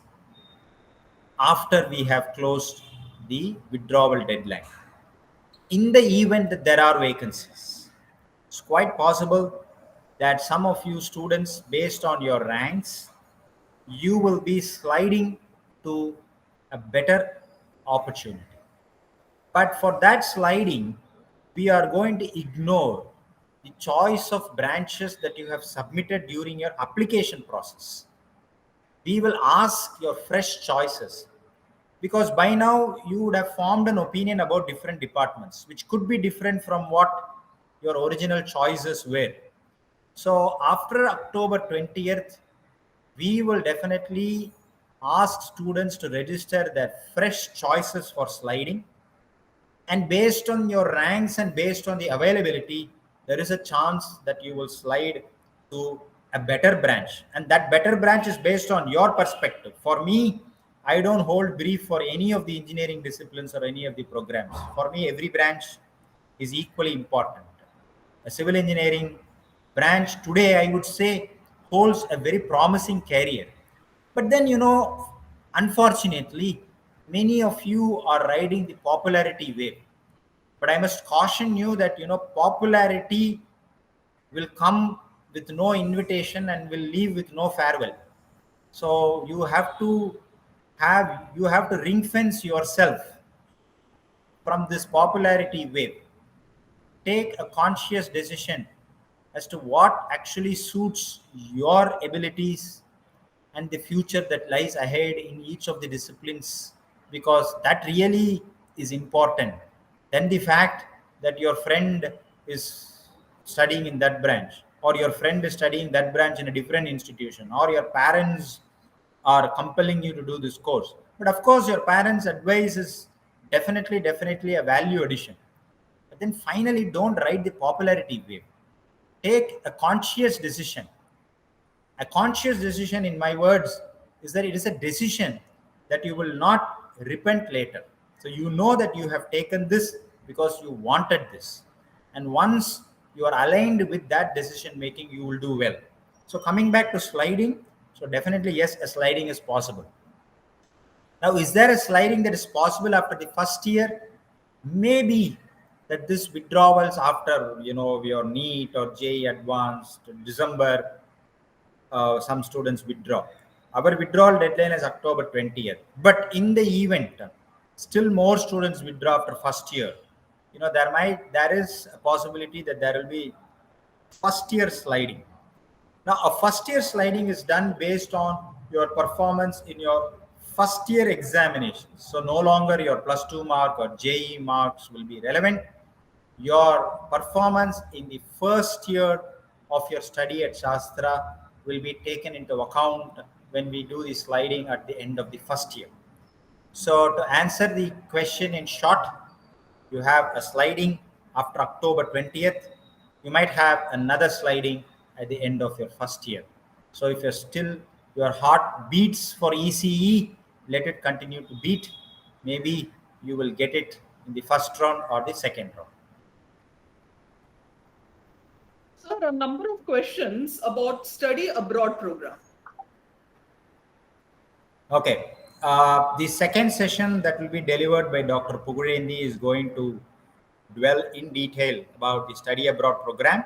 after we have closed the withdrawal deadline. In the event that there are vacancies, It's quite possible that some of you students, based on your ranks, you will be sliding to a better opportunity. But for that sliding, we are going to ignore the choice of branches that you have submitted during your application process. We will ask your fresh choices, because by now you would have formed an opinion about different departments, which could be different from what your original choices were. So after October 20th, we will definitely ask students to register their fresh choices for sliding. And based on your ranks and based on the availability, there is a chance that you will slide to a better branch. And that better branch is based on your perspective. For me, I don't hold brief for any of the engineering disciplines or any of the programs. For me, every branch is equally important. A civil engineering branch today, I would say, holds a very promising career. But then, unfortunately, many of you are riding the popularity wave. But I must caution you that, popularity will come with no invitation and will leave with no farewell. So you have to ring fence yourself from this popularity wave. Take a conscious decision as to what actually suits your abilities and the future that lies ahead in each of the disciplines, because that really is important than the fact that your friend is studying in that branch, or your friend is studying that branch in a different institution, or your parents are compelling you to do this course. But of course your parents advice is definitely a value addition. But then finally, don't ride the popularity wave. Take a conscious decision. A conscious decision, in my words, is that it is a decision that you will not repent later. So you know that you have taken this because you wanted this. And once you are aligned with that decision making, you will do well. So coming back to sliding, so definitely, yes, a sliding is possible. Now, is there a sliding that is possible after the first year? Maybe that this withdrawals after your NEET or JEE Advanced December, some students withdraw. Our withdrawal deadline is October 20th. But in the event, still more students withdraw after first year. There is a possibility that there will be first year sliding. Now, a first year sliding is done based on your performance in your first year examinations. So no longer your plus 2 mark or JEE marks will be relevant. Your performance in the first year of your study at SASTRA will be taken into account when we do the sliding at the end of the first year. So to answer the question in short, you have a sliding after October 20th. You might have another sliding at the end of your first year. So if your heart beats for ECE, let it continue to beat. Maybe you will get it in the first round or the second round. Sir, a number of questions about study abroad program. Okay. The second session that will be delivered by Dr. Pugurendi is going to dwell in detail about the study abroad program.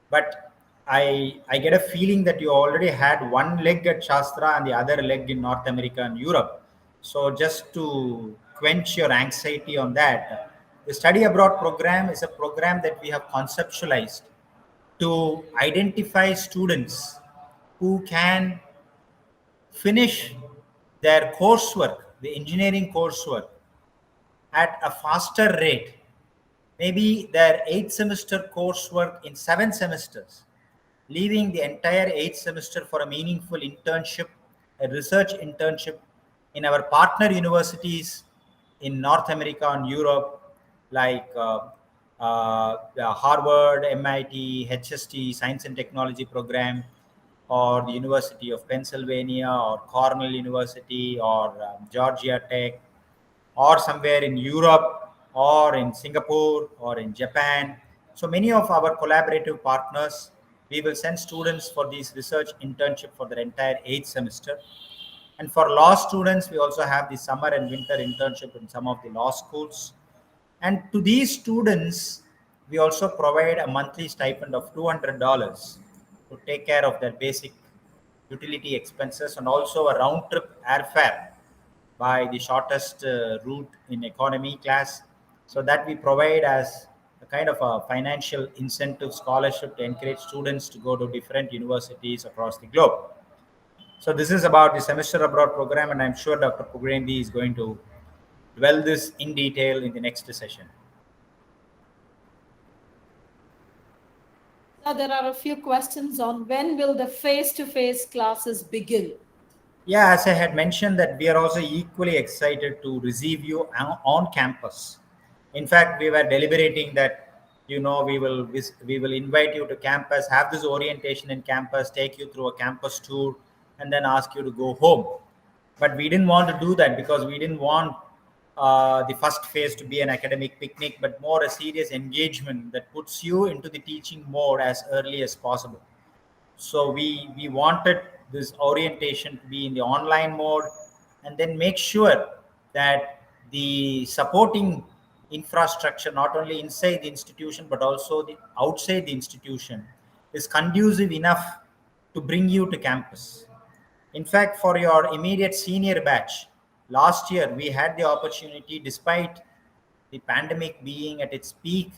But I get a feeling that you already had one leg at Shastra and the other leg in North America and Europe. So just to quench your anxiety on that, the study abroad program is a program that we have conceptualized to identify students who can finish their coursework, the engineering coursework, at a faster rate. Maybe their 8th-semester coursework in 7 semesters, leaving the entire 8th semester for a meaningful internship, a research internship in our partner universities in North America and Europe, like Harvard, MIT, HST, Science and Technology program, or the University of Pennsylvania, or Cornell University, or Georgia Tech, or somewhere in Europe, or in Singapore, or in Japan. So many of our collaborative partners, we will send students for these research internship for their entire 8th semester. And for law students, we also have the summer and winter internship in some of the law schools. And to these students, We also provide a monthly stipend of $200 to take care of their basic utility expenses, and also a round trip airfare by the shortest route in economy class, so that we provide as a kind of a financial incentive scholarship to encourage students to go to different universities across the globe. So this is about the semester abroad program, and I'm sure Dr. Pugrandi is going to dwell this in detail in the next session. Now, there are a few questions on when will the face-to-face classes begin? Yeah, as I had mentioned, that we are also equally excited to receive you on campus. In fact, we were deliberating that, we will invite you to campus, have this orientation in campus, take you through a campus tour, and then ask you to go home. But we didn't want to do that, because we didn't want the first phase to be an academic picnic, but more a serious engagement that puts you into the teaching mode as early as possible. So we wanted this orientation to be in the online mode, and then make sure that the supporting infrastructure, not only inside the institution but also the outside the institution, is conducive enough to bring you to campus. In fact, for your immediate senior batch, last year we had the opportunity, despite the pandemic being at its peak,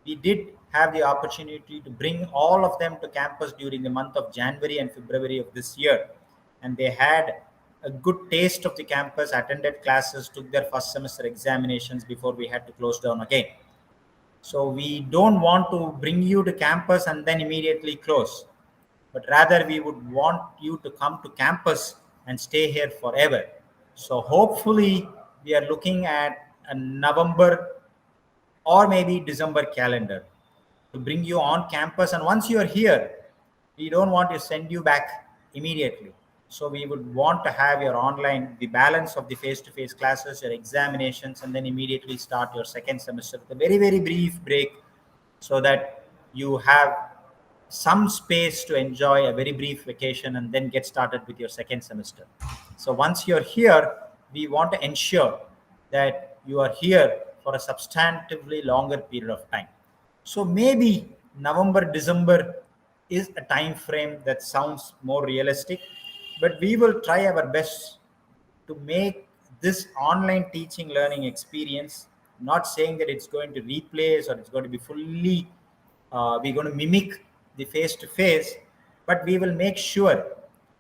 we did have the opportunity to bring all of them to campus during the month of January and February of this year. And they had a good taste of the campus, attended classes, took their first semester examinations before we had to close down again. So we don't want to bring you to campus and then immediately close, but rather we would want you to come to campus and stay here forever. So hopefully we are looking at a November or maybe December calendar to bring you on campus. And once you are here, we don't want to send you back immediately. So we would want to have your online, the balance of the face-to-face classes, your examinations, and then immediately start your second semester with a very, very brief break, so that you have some space to enjoy a very brief vacation and then get started with your second semester. So once you're here, we want to ensure that you are here for a substantively longer period of time. So maybe November, December is a time frame that sounds more realistic, but we will try our best to make this online teaching learning experience, not saying that it's going to replace or it's going to be fully, we're going to mimic the face to face, but we will make sure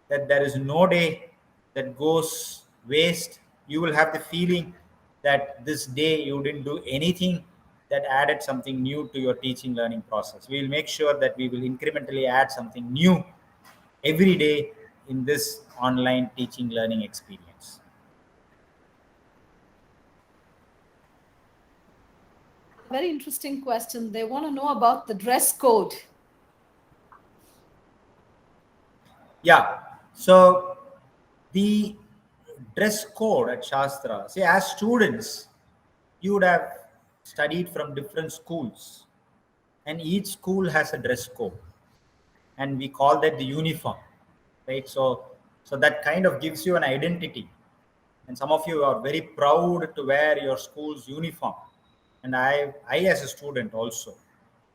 that there is no day that goes waste. You will have the feeling that this day you didn't do anything that added something new to your teaching learning process. We will make sure that we will incrementally add something new every day in this online teaching learning experience. Very interesting question. They want to know about the dress code. Yeah, so the dress code at Shastra, see, as students, you would have studied from different schools, and each school has a dress code, and we call that the uniform, right? So that kind of gives you an identity, and some of you are very proud to wear your school's uniform, and I as a student also,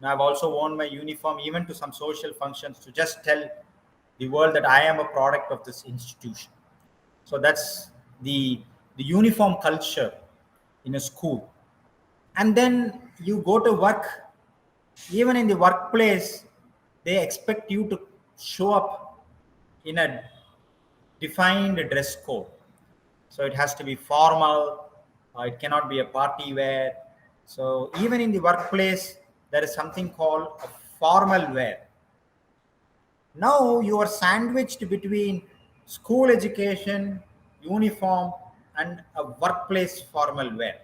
and I've also worn my uniform even to some social functions to just tell the world that I am a product of this institution. So that's the uniform culture in a school. And then you go to work. Even in the workplace, they expect you to show up in a defined dress code. So it has to be formal, it cannot be a party wear. So even in the workplace, there is something called a formal wear. Now you are sandwiched between school education, uniform, and a workplace formal wear.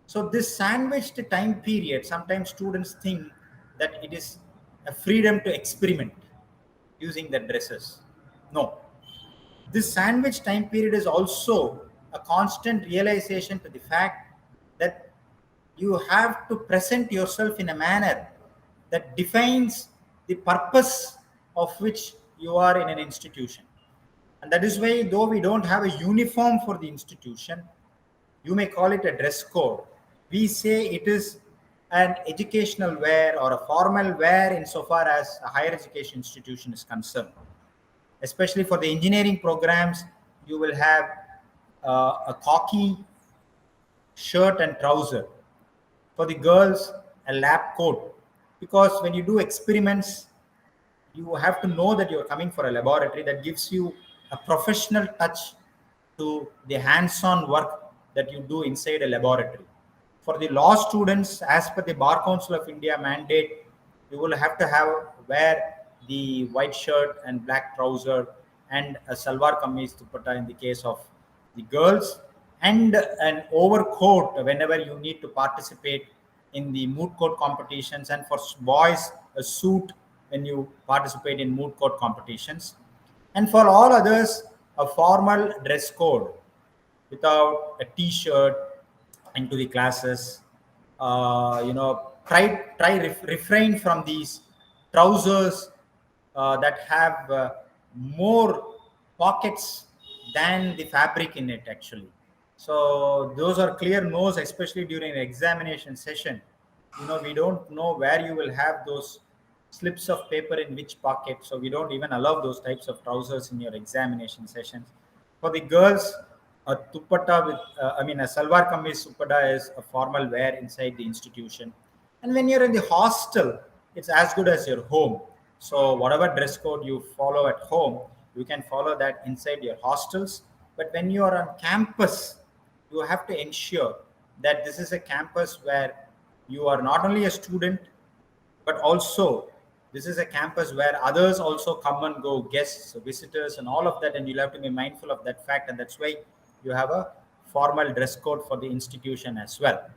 So this sandwiched time period, sometimes students think that it is a freedom to experiment using the dresses. No. This sandwich time period is also a constant realization to the fact that you have to present yourself in a manner that defines the purpose of which you are in an institution. And that is why, though we don't have a uniform for the institution, you may call it a dress code, we say it is an educational wear or a formal wear insofar as a higher education institution is concerned. Especially for the engineering programs, you will have a khaki shirt and trouser. For the girls, a lab coat. Because when you do experiments, you have to know that you're coming for a laboratory that gives you a professional touch to the hands-on work that you do inside a laboratory. For the law students, as per the Bar Council of India mandate, you will have to wear the white shirt and black trouser and a salwar kameez dupatta in the case of the girls, and an overcoat whenever you need to participate in the moot court competitions, and for boys a suit when you participate in moot court competitions, and for all others a formal dress code without a t-shirt into the classes. Refrain from these trousers that have more pockets than the fabric in it actually. So those are clear no's, especially during an examination session. We don't know where you will have those slips of paper in which pocket, so we don't even allow those types of trousers in your examination sessions. For the girls, a dupatta with, a salwar kameez dupatta is a formal wear inside the institution. And when you're in the hostel, it's as good as your home. So whatever dress code you follow at home, you can follow that inside your hostels. But when you are on campus, you have to ensure that this is a campus where you are not only a student, but also this is a campus where others also come and go, guests, visitors, and all of that, and you'll have to be mindful of that fact, and that's why you have a formal dress code for the institution as well.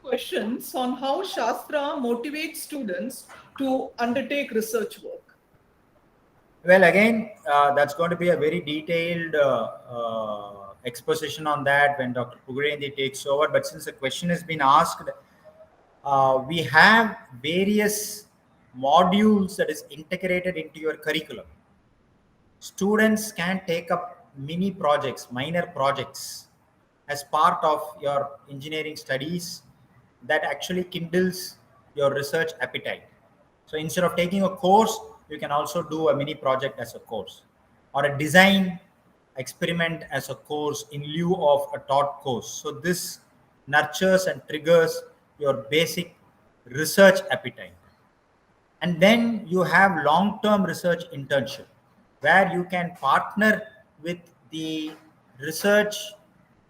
Questions on how Shastra motivates students to undertake research work. Well, again, that's going to be a very detailed exposition on that when Dr. Pugarendi takes over. But since the question has been asked, we have various modules that is integrated into your curriculum. Students can take up mini projects, minor projects as part of your engineering studies that actually kindles your research appetite. So instead of taking a course, you can also do a mini project as a course, or a design experiment as a course in lieu of a taught course. So this nurtures and triggers your basic research appetite. And then you have long-term research internship, where you can partner with the research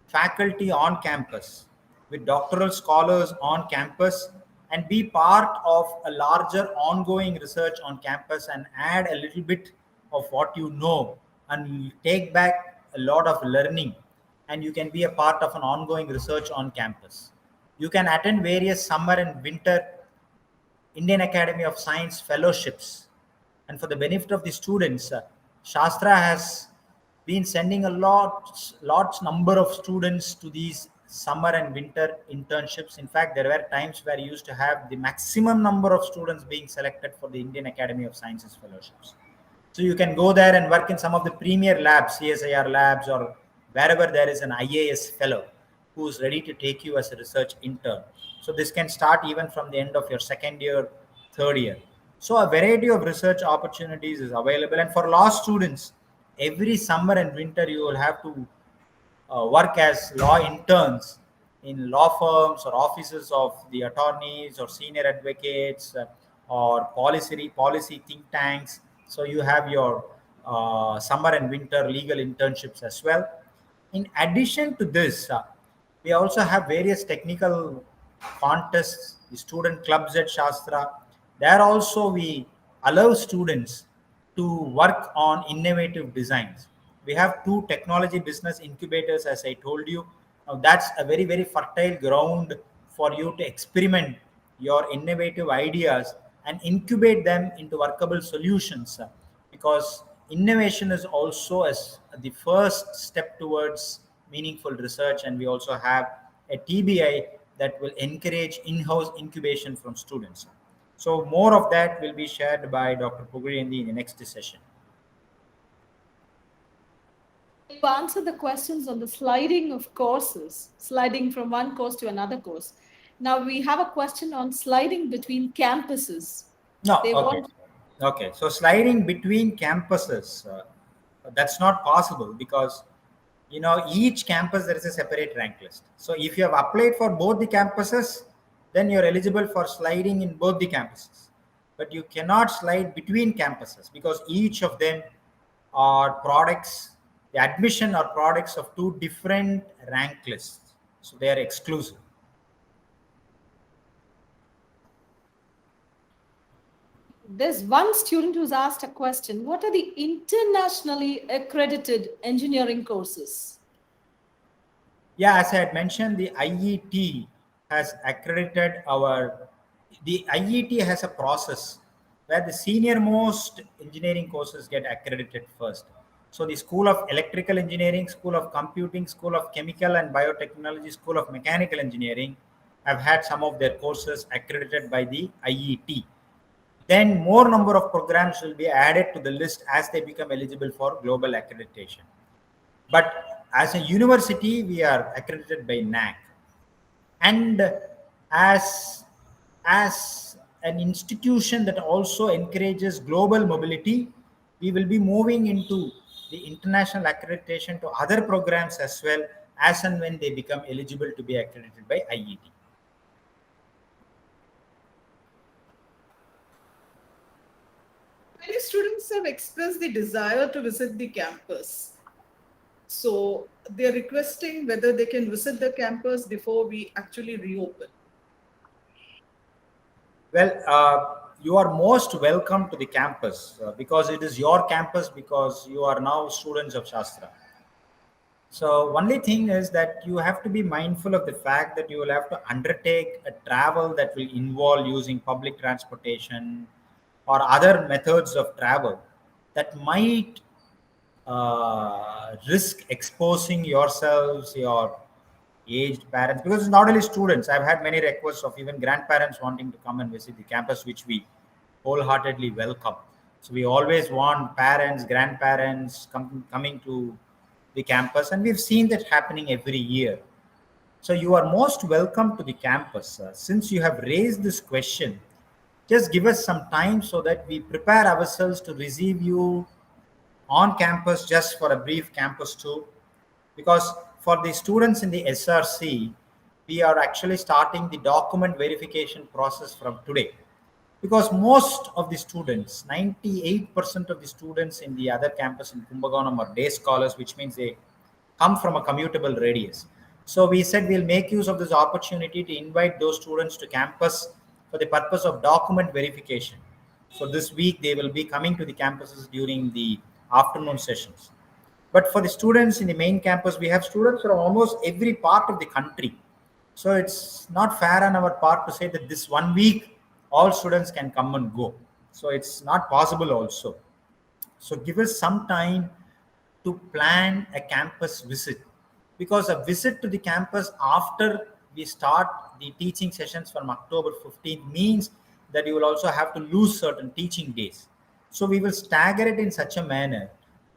faculty on campus, with doctoral scholars on campus, and be part of a larger ongoing research on campus and add a little bit of what you know and take back a lot of learning, and you can be a part of an ongoing research on campus. You can attend various summer and winter Indian Academy of Science fellowships. And for the benefit of the students, Shastra has been sending a large number of students to these summer and winter internships. In fact, there were times where you used to have the maximum number of students being selected for the Indian Academy of Sciences fellowships. So you can go there and work in some of the premier labs, CSIR labs, or wherever there is an IAS fellow who is ready to take you as a research intern. So this can start even from the end of your second year, third year. So a variety of research opportunities is available. And for law students, every summer and winter you will have to work as law interns in law firms or offices of the attorneys or senior advocates, or policy think tanks. So you have your summer and winter legal internships as well. In addition to this, we also have various technical contests, the student clubs at Shastra. There also we allow students to work on innovative designs. We have 2 technology business incubators, as I told you. Now that's a very, very fertile ground for you to experiment your innovative ideas and incubate them into workable solutions, because innovation is also as the first step towards meaningful research. And we also have a TBI that will encourage in-house incubation from students. So more of that will be shared by Dr. Pugarendi in the next session. answered the questions on the sliding of courses, sliding from one course to another course. Now we have a question on sliding between campuses. No, They okay. want Okay, so sliding between campuses, that's not possible because each campus there is a separate rank list. So if you have applied for both the campuses, then you're eligible for sliding in both the campuses. But you cannot slide between campuses because each of them are products. The admission are products of two different rank lists, so they are exclusive. There's one student who's asked a question. What are the internationally accredited engineering courses? Yeah, as I had mentioned, the IET has accredited the IET has a process where the senior most engineering courses get accredited first. So the School of Electrical Engineering, School of Computing, School of Chemical and Biotechnology, School of Mechanical Engineering have had some of their courses accredited by the IET. Then more number of programs will be added to the list as they become eligible for global accreditation. But as a university, we are accredited by NAC. And as an institution that also encourages global mobility, we will be moving into the international accreditation to other programs as well, as and when they become eligible to be accredited by IET. Many students have expressed the desire to visit the campus. So they're requesting whether they can visit the campus before we actually reopen. Well, you are most welcome to the campus because it is your campus, because you are now students of Shastra. So only thing is that you have to be mindful of the fact that you will have to undertake a travel that will involve using public transportation or other methods of travel that might risk exposing yourselves, your aged parents, because it's not only students. I've had many requests of even grandparents wanting to come and visit the campus, which we wholeheartedly welcome. So we always want parents, grandparents coming to the campus, and we've seen that happening every year. So you are most welcome to the campus. Since you have raised this question, just give us some time so that we prepare ourselves to receive you on campus just for a brief campus tour. Because for the students in the SRC, we are actually starting the document verification process from today. Because most of the students, 98% of the students in the other campus in Kumbakonam are day scholars, which means they come from a commutable radius. So we said we'll make use of this opportunity to invite those students to campus for the purpose of document verification. So this week they will be coming to the campuses during the afternoon sessions. But for the students in the main campus, we have students from almost every part of the country. So it's not fair on our part to say that this 1 week all students can come and go. So it's not possible also. So give us some time to plan a campus visit, because a visit to the campus after we start the teaching sessions from October 15th means that you will also have to lose certain teaching days. So we will stagger it in such a manner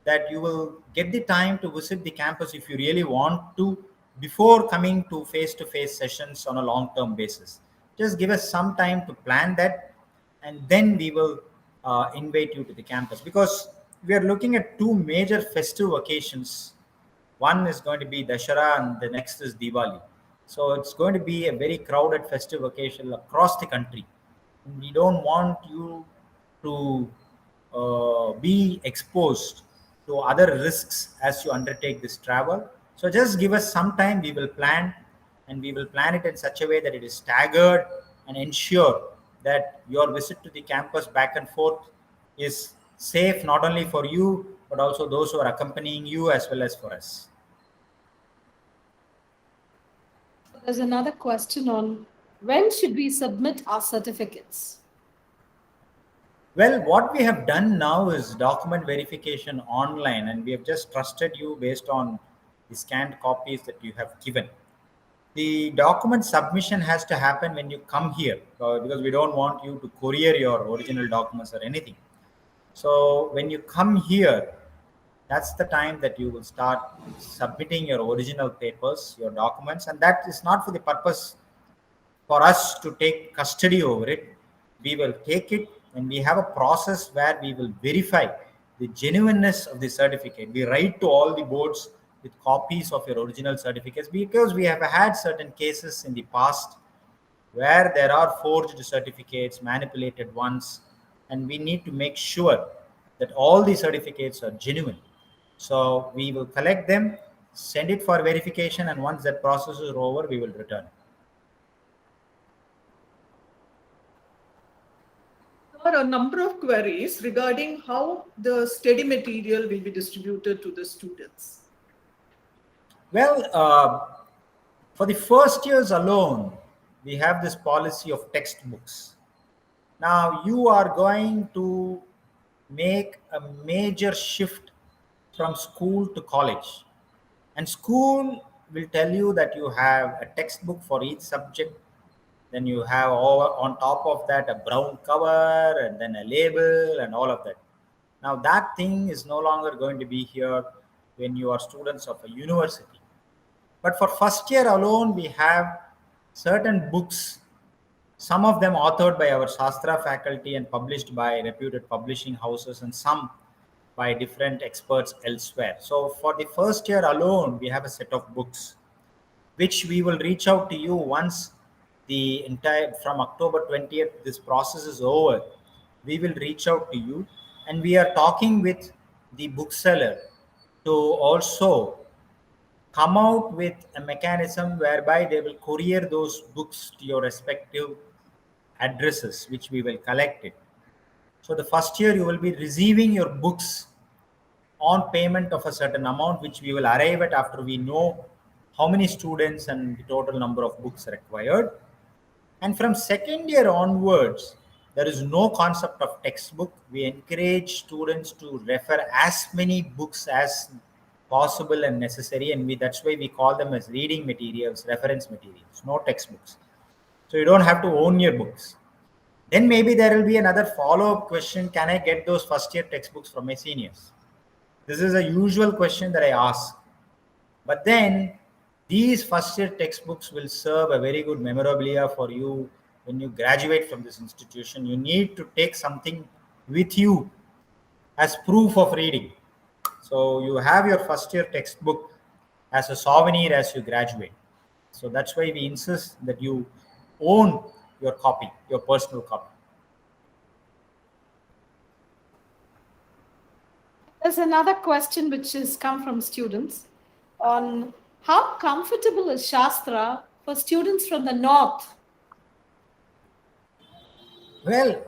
that you will get the time to visit the campus if you really want to before coming to face-to-face sessions on a long-term basis. Just give us some time to plan that, and then we will invite you to the campus, because we are looking at two major festive occasions. One is going to be Dashara and the next is Diwali. So it's going to be a very crowded festive occasion across the country. We don't want you to be exposed to other risks as you undertake this travel. So just give us some time, we will plan, and we will plan it in such a way that it is staggered and ensure that your visit to the campus back and forth is safe, not only for you but also those who are accompanying you as well as for us. There's another question on when should we submit our certificates? Well, what we have done now is document verification online, and we have just trusted you based on the scanned copies that you have given. The document submission has to happen when you come here, because we don't want you to courier your original documents or anything. So when you come here, that's the time that you will start submitting your original papers, your documents, and that is not for the purpose for us to take custody over it. We will take it and we have a process where we will verify the genuineness of the certificate. We write to all the boards with copies of your original certificates, because we have had certain cases in the past where there are forged certificates, manipulated ones, and we need to make sure that all the certificates are genuine. So we will collect them, send it for verification, and once that process is over, we will return. There are a number of queries regarding how the study material will be distributed to the students. Well, for the first years alone, we have this policy of textbooks. Now, you are going to make a major shift from school to college. And school will tell you that you have a textbook for each subject. Then you have all, on top of that, a brown cover and then a label and all of that. Now, that thing is no longer going to be here when you are students of a university. But for first year alone, we have certain books, some of them authored by our SASTRA faculty and published by reputed publishing houses, and some by different experts elsewhere. So for the first year alone, we have a set of books which we will reach out to you once the entire, from October 20th, this process is over. We will reach out to you, and we are talking with the bookseller to also come out with a mechanism whereby they will courier those books to your respective addresses, which we will collect it. So the first year you will be receiving your books on payment of a certain amount, which we will arrive at after we know how many students and the total number of books required. And from second year onwards, there is no concept of textbook. We encourage students to refer as many books as possible and necessary, and that's why we call them as reading materials, reference materials, no textbooks. So you don't have to own your books. Then maybe there will be another follow-up question: can I get those first year textbooks from my seniors? This is a usual question that I ask. But then these first year textbooks will serve a very good memorabilia for you when you graduate from this institution. You need to take something with you as proof of reading. So you have your first year textbook as a souvenir as you graduate. So that's why we insist that you own your copy, your personal copy. There's another question which has come from students on how comfortable is Shastra for students from the north? Well,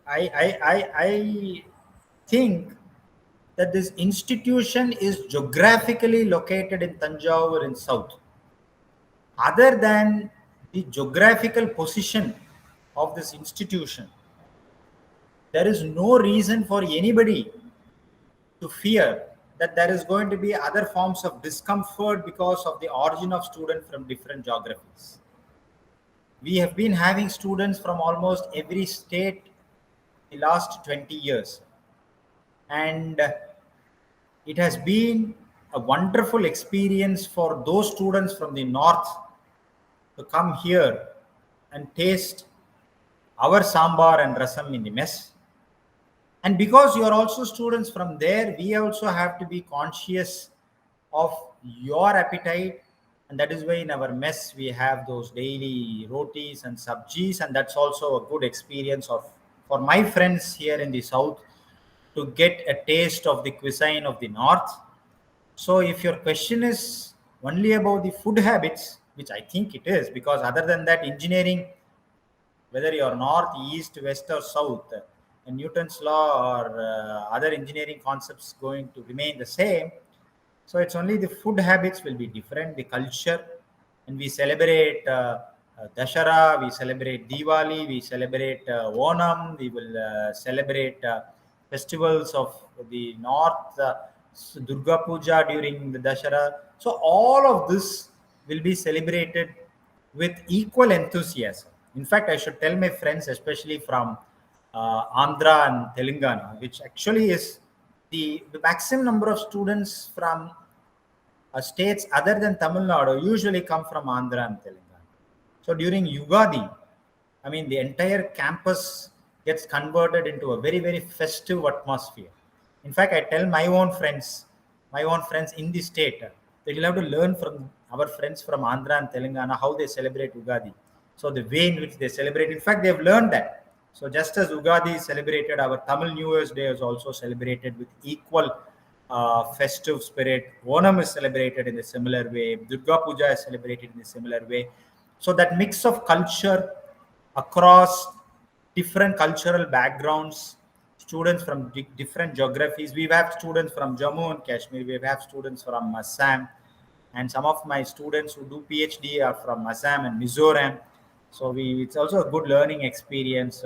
I think that this institution is geographically located in Tanjore in south. Other than the geographical position of this institution, there is no reason for anybody to fear that there is going to be other forms of discomfort because of the origin of students from different geographies. We have been having students from almost every state the last 20 years. And it has been a wonderful experience for those students from the north to come here and taste our sambar and rasam in the mess. And because you are also students from there, we also have to be conscious of your appetite. And that is why in our mess, we have those daily rotis and sabjis. And that's also a good experience for my friends here in the south to get a taste of the cuisine of the north. So if your question is only about the food habits, which I think it is, because other than that, engineering, whether you're north, east, west, or south, Newton's law or other engineering concepts going to remain the same. So it's only the food habits will be different, the culture, and we celebrate Dashara, we celebrate Diwali, we celebrate Onam, we will celebrate festivals of the north, Durga Puja during the Dashara. So all of this will be celebrated with equal enthusiasm. In fact, I should tell my friends, especially from Andhra and Telangana, which actually is the maximum number of students from states other than Tamil Nadu usually come from Andhra and Telangana. So during Yugadi, I mean, the entire campus gets converted into a very, very festive atmosphere. In fact, I tell my own friends in the state, that you'll have to learn from our friends from Andhra and Telangana how they celebrate Ugadi. So the way in which they celebrate, in fact, they've learned that. So just as Ugadi is celebrated, our Tamil New Year's Day is also celebrated with equal festive spirit. Onam is celebrated in a similar way. Durga Puja is celebrated in a similar way. So that mix of culture across different cultural backgrounds, students from different geographies. We have students from Jammu and Kashmir. We have students from Assam, and some of my students who do PhD are from Assam and Mizoram. So it's also a good learning experience.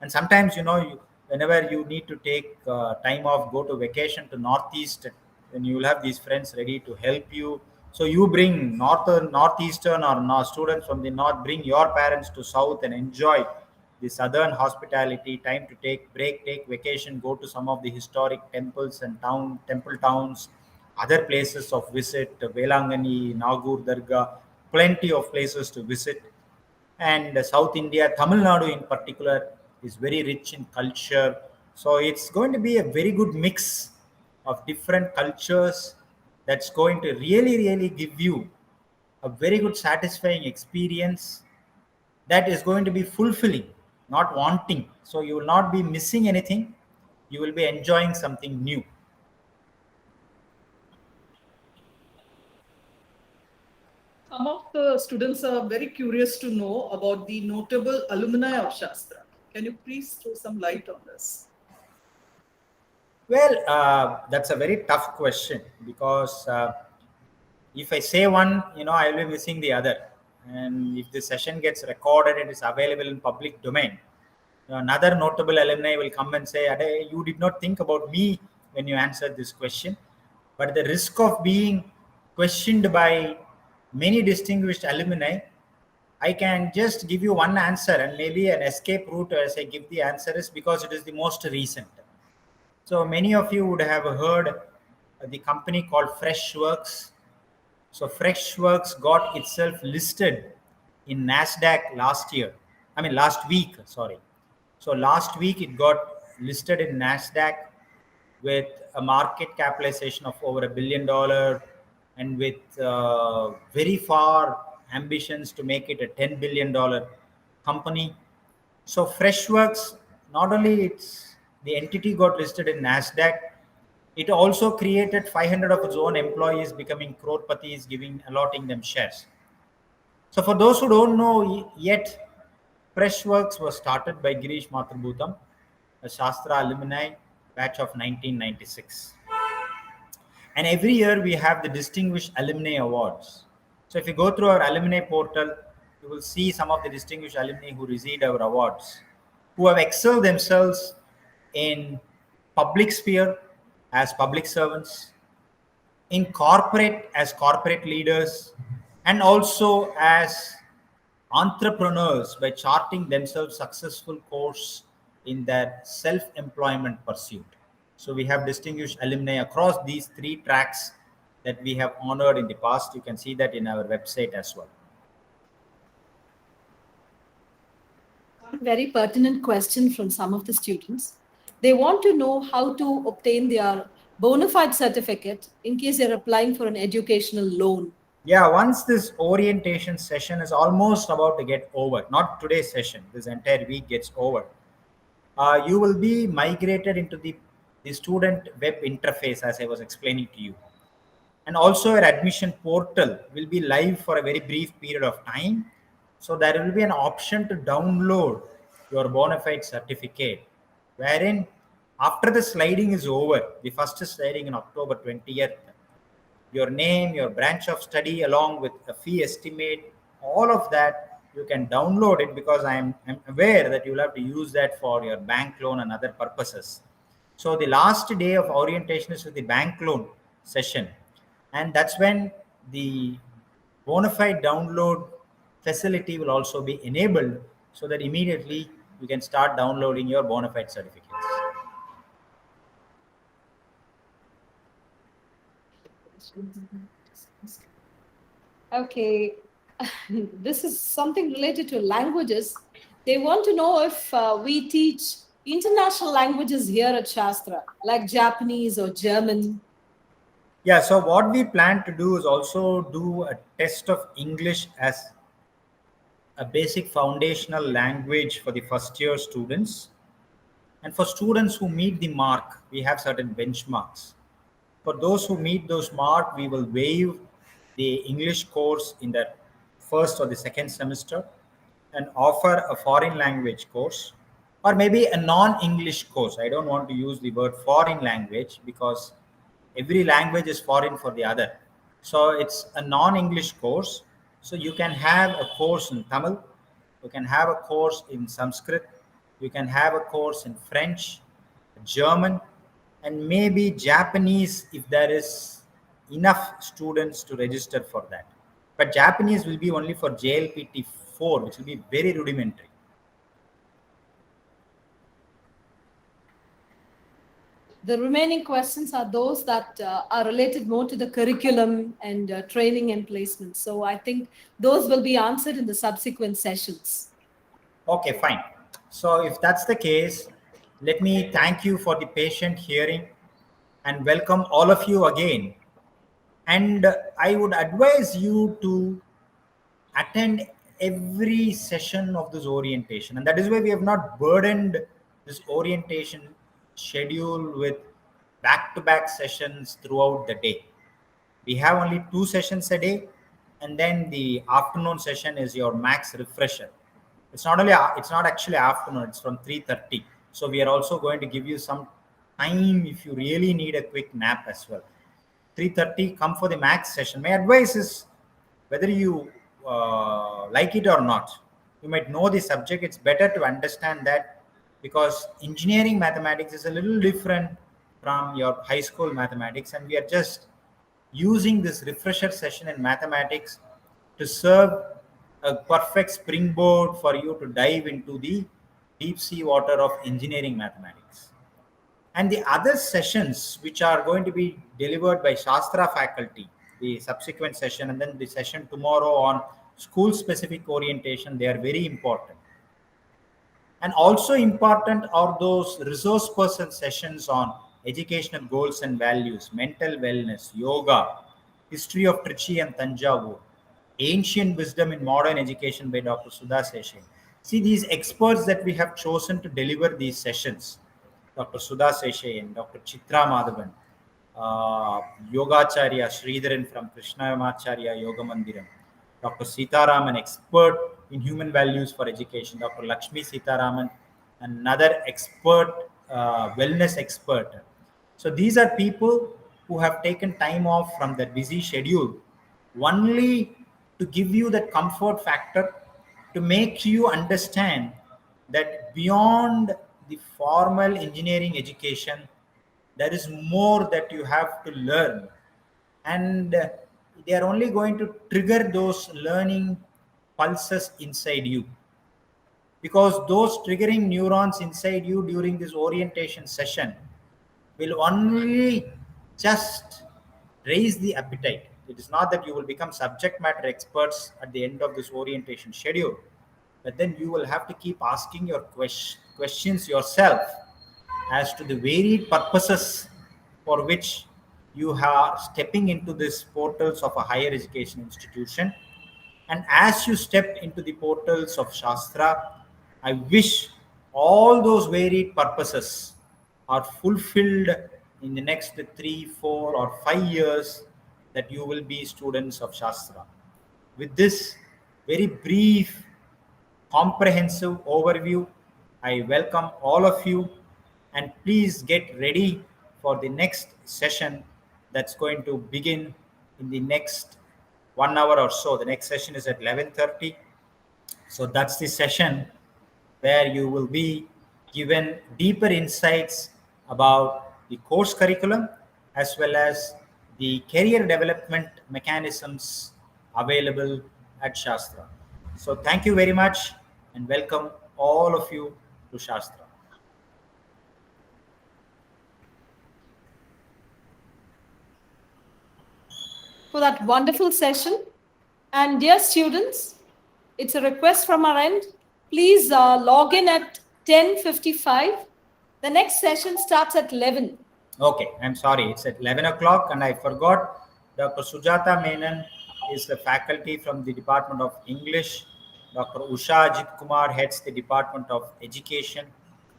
And sometimes, whenever you need to take time off, go to vacation to Northeast, then you will have these friends ready to help you. So you bring Northeastern or students from the North, bring your parents to South and enjoy the Southern hospitality, time to take break, take vacation, go to some of the historic temples and temple towns, other places of visit, Velangani, Nagur, Dargah, plenty of places to visit. And South India, Tamil Nadu in particular, is very rich in culture. So it's going to be a very good mix of different cultures that's going to really, really give you a very good, satisfying experience that is going to be fulfilling, not wanting. So you will not be missing anything. You will be enjoying something new. Some of the students are very curious to know about the notable alumni of Shastra. Can you please throw some light on this? Well, that's a very tough question because if I say one, I will be missing the other. And if the session gets recorded, it is available in public domain. Another notable alumni will come and say, "Ade, you did not think about me when you answered this question." But the risk of being questioned by many distinguished alumni, I can just give you one answer, and maybe an escape route as I give the answer is because it is the most recent. So many of you would have heard the company called Freshworks. So Freshworks got itself listed in NASDAQ last week, sorry. So last week it got listed in NASDAQ with a market capitalization of over $1 billion and with very far ambitions to make it a $10 billion company. So Freshworks, not only it's the entity got listed in NASDAQ, it also created 500 of its own employees becoming crorepatis, allotting them shares. So for those who don't know yet, Freshworks was started by Girish Mathrubootham, a SASTRA alumni, batch of 1996. And every year we have the Distinguished Alumni Awards. So if you go through our alumni portal, you will see some of the distinguished alumni who received our awards, who have excelled themselves in public sphere as public servants, in corporate as corporate leaders, and also as entrepreneurs by charting themselves successful course in their self-employment pursuit. So we have distinguished alumni across these three tracks that we have honored in the past. You can see that in our website as well. Very pertinent question from some of the students. They want to know how to obtain their bona fide certificate in case they're applying for an educational loan. Yeah, once this orientation session is almost about to get over, not today's session, this entire week gets over, you will be migrated into the student web interface as I was explaining to you. And also your admission portal will be live for a very brief period of time. So there will be an option to download your bona fide certificate, wherein after the sliding is over, the first sliding in October 20th, your name, your branch of study, along with a fee estimate, all of that, you can download it because I'm aware that you'll have to use that for your bank loan and other purposes. So the last day of orientation is with the bank loan session. And that's when the bona fide download facility will also be enabled so that immediately you can start downloading your bona fide certificates. Okay, this is something related to languages. They want to know if we teach international languages here at Shastra, like Japanese or German. Yeah, so what we plan to do is also do a test of English as a basic foundational language for the first year students. And for students who meet the mark, we have certain benchmarks. For those who meet those marks, we will waive the English course in the first or the second semester and offer a foreign language course or maybe a non-English course. I don't want to use the word foreign language because every language is foreign for the other. So it's a non-English course. So you can have a course in Tamil, you can have a course in Sanskrit, you can have a course in French, German, and maybe Japanese if there is enough students to register for that. But Japanese will be only for JLPT 4, which will be very rudimentary. The remaining questions are those that are related more to the curriculum and training and placement. So I think those will be answered in the subsequent sessions. Okay, fine. So if that's the case, let me thank you for the patient hearing and welcome all of you again. And I would advise you to attend every session of this orientation. And that is why we have not burdened this orientation schedule with back-to-back sessions throughout the day. We have only 2 sessions a day, and then the afternoon session is your max refresher. It's not actually afternoon, it's from 3:30. So we are also going to give you some time if you really need a quick nap as well. 3:30, come for the max session. My advice is whether you like it or not, you might know the subject. It's better to understand that because engineering mathematics is a little different from your high school mathematics, and we are just using this refresher session in mathematics to serve a perfect springboard for you to dive into the deep sea water of engineering mathematics. And the other sessions which are going to be delivered by Shastra faculty, the subsequent session and then the session tomorrow on school specific orientation, they are very important. And also important are those resource person sessions on educational goals and values, mental wellness, yoga, history of Trichy and Tanjavur, ancient wisdom in modern education by Dr. Sudha Seshe. See, these experts that we have chosen to deliver these sessions, Dr. Sudha Seshe and Dr. Chitra Madhavan, Yogacharya Sridharan from Krishnamacharya Yoga Mandiram, Dr. Sitaraman, expert in human values for education, Dr. Lakshmi Sitaraman, another expert, wellness expert. So these are people who have taken time off from their busy schedule only to give you that comfort factor, to make you understand that beyond the formal engineering education, there is more that you have to learn. And they are only going to trigger those learning pulses inside you, because those triggering neurons inside you during this orientation session will only just raise the appetite. It is not that you will become subject matter experts at the end of this orientation schedule, but then you will have to keep asking your questions yourself as to the varied purposes for which you are stepping into these portals of a higher education institution. And as you step into the portals of Shastra, I wish all those varied purposes are fulfilled in the next 3, 4, or 5 years that you will be students of Shastra. With this very brief, comprehensive overview, I welcome all of you, and please get ready for the next session that's going to begin in the next 1 hour or so. The next session is at 11:30. So that's the session where you will be given deeper insights about the course curriculum as well as the career development mechanisms available at Shastra. So thank you very much and welcome all of you to Shastra. For that wonderful session. And dear students, it's a request from our end. Please log in at 10:55. The next session starts at 11. Okay, I'm sorry, it's at 11 o'clock and I forgot Dr. Sujata Menon is the faculty from the Department of English. Dr. Usha Ajit Kumar heads the Department of Education.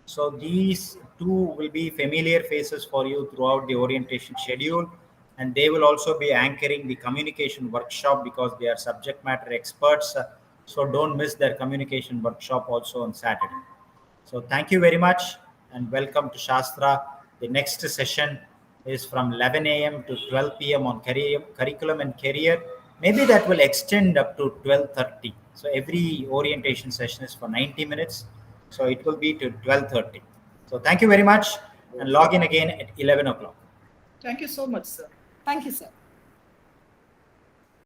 So these two will be familiar faces for you throughout the orientation schedule, and they will also be anchoring the communication workshop because they are subject matter experts. So don't miss their communication workshop also on Saturday. So thank you very much and welcome to Shastra. The next session is from 11 a.m. to 12 p.m. on curriculum and career. Maybe that will extend up to 12:30. So every orientation session is for 90 minutes. So it will be to 12:30. So thank you very much and log in again at 11 o'clock. Thank you so much, sir. Thank you, sir.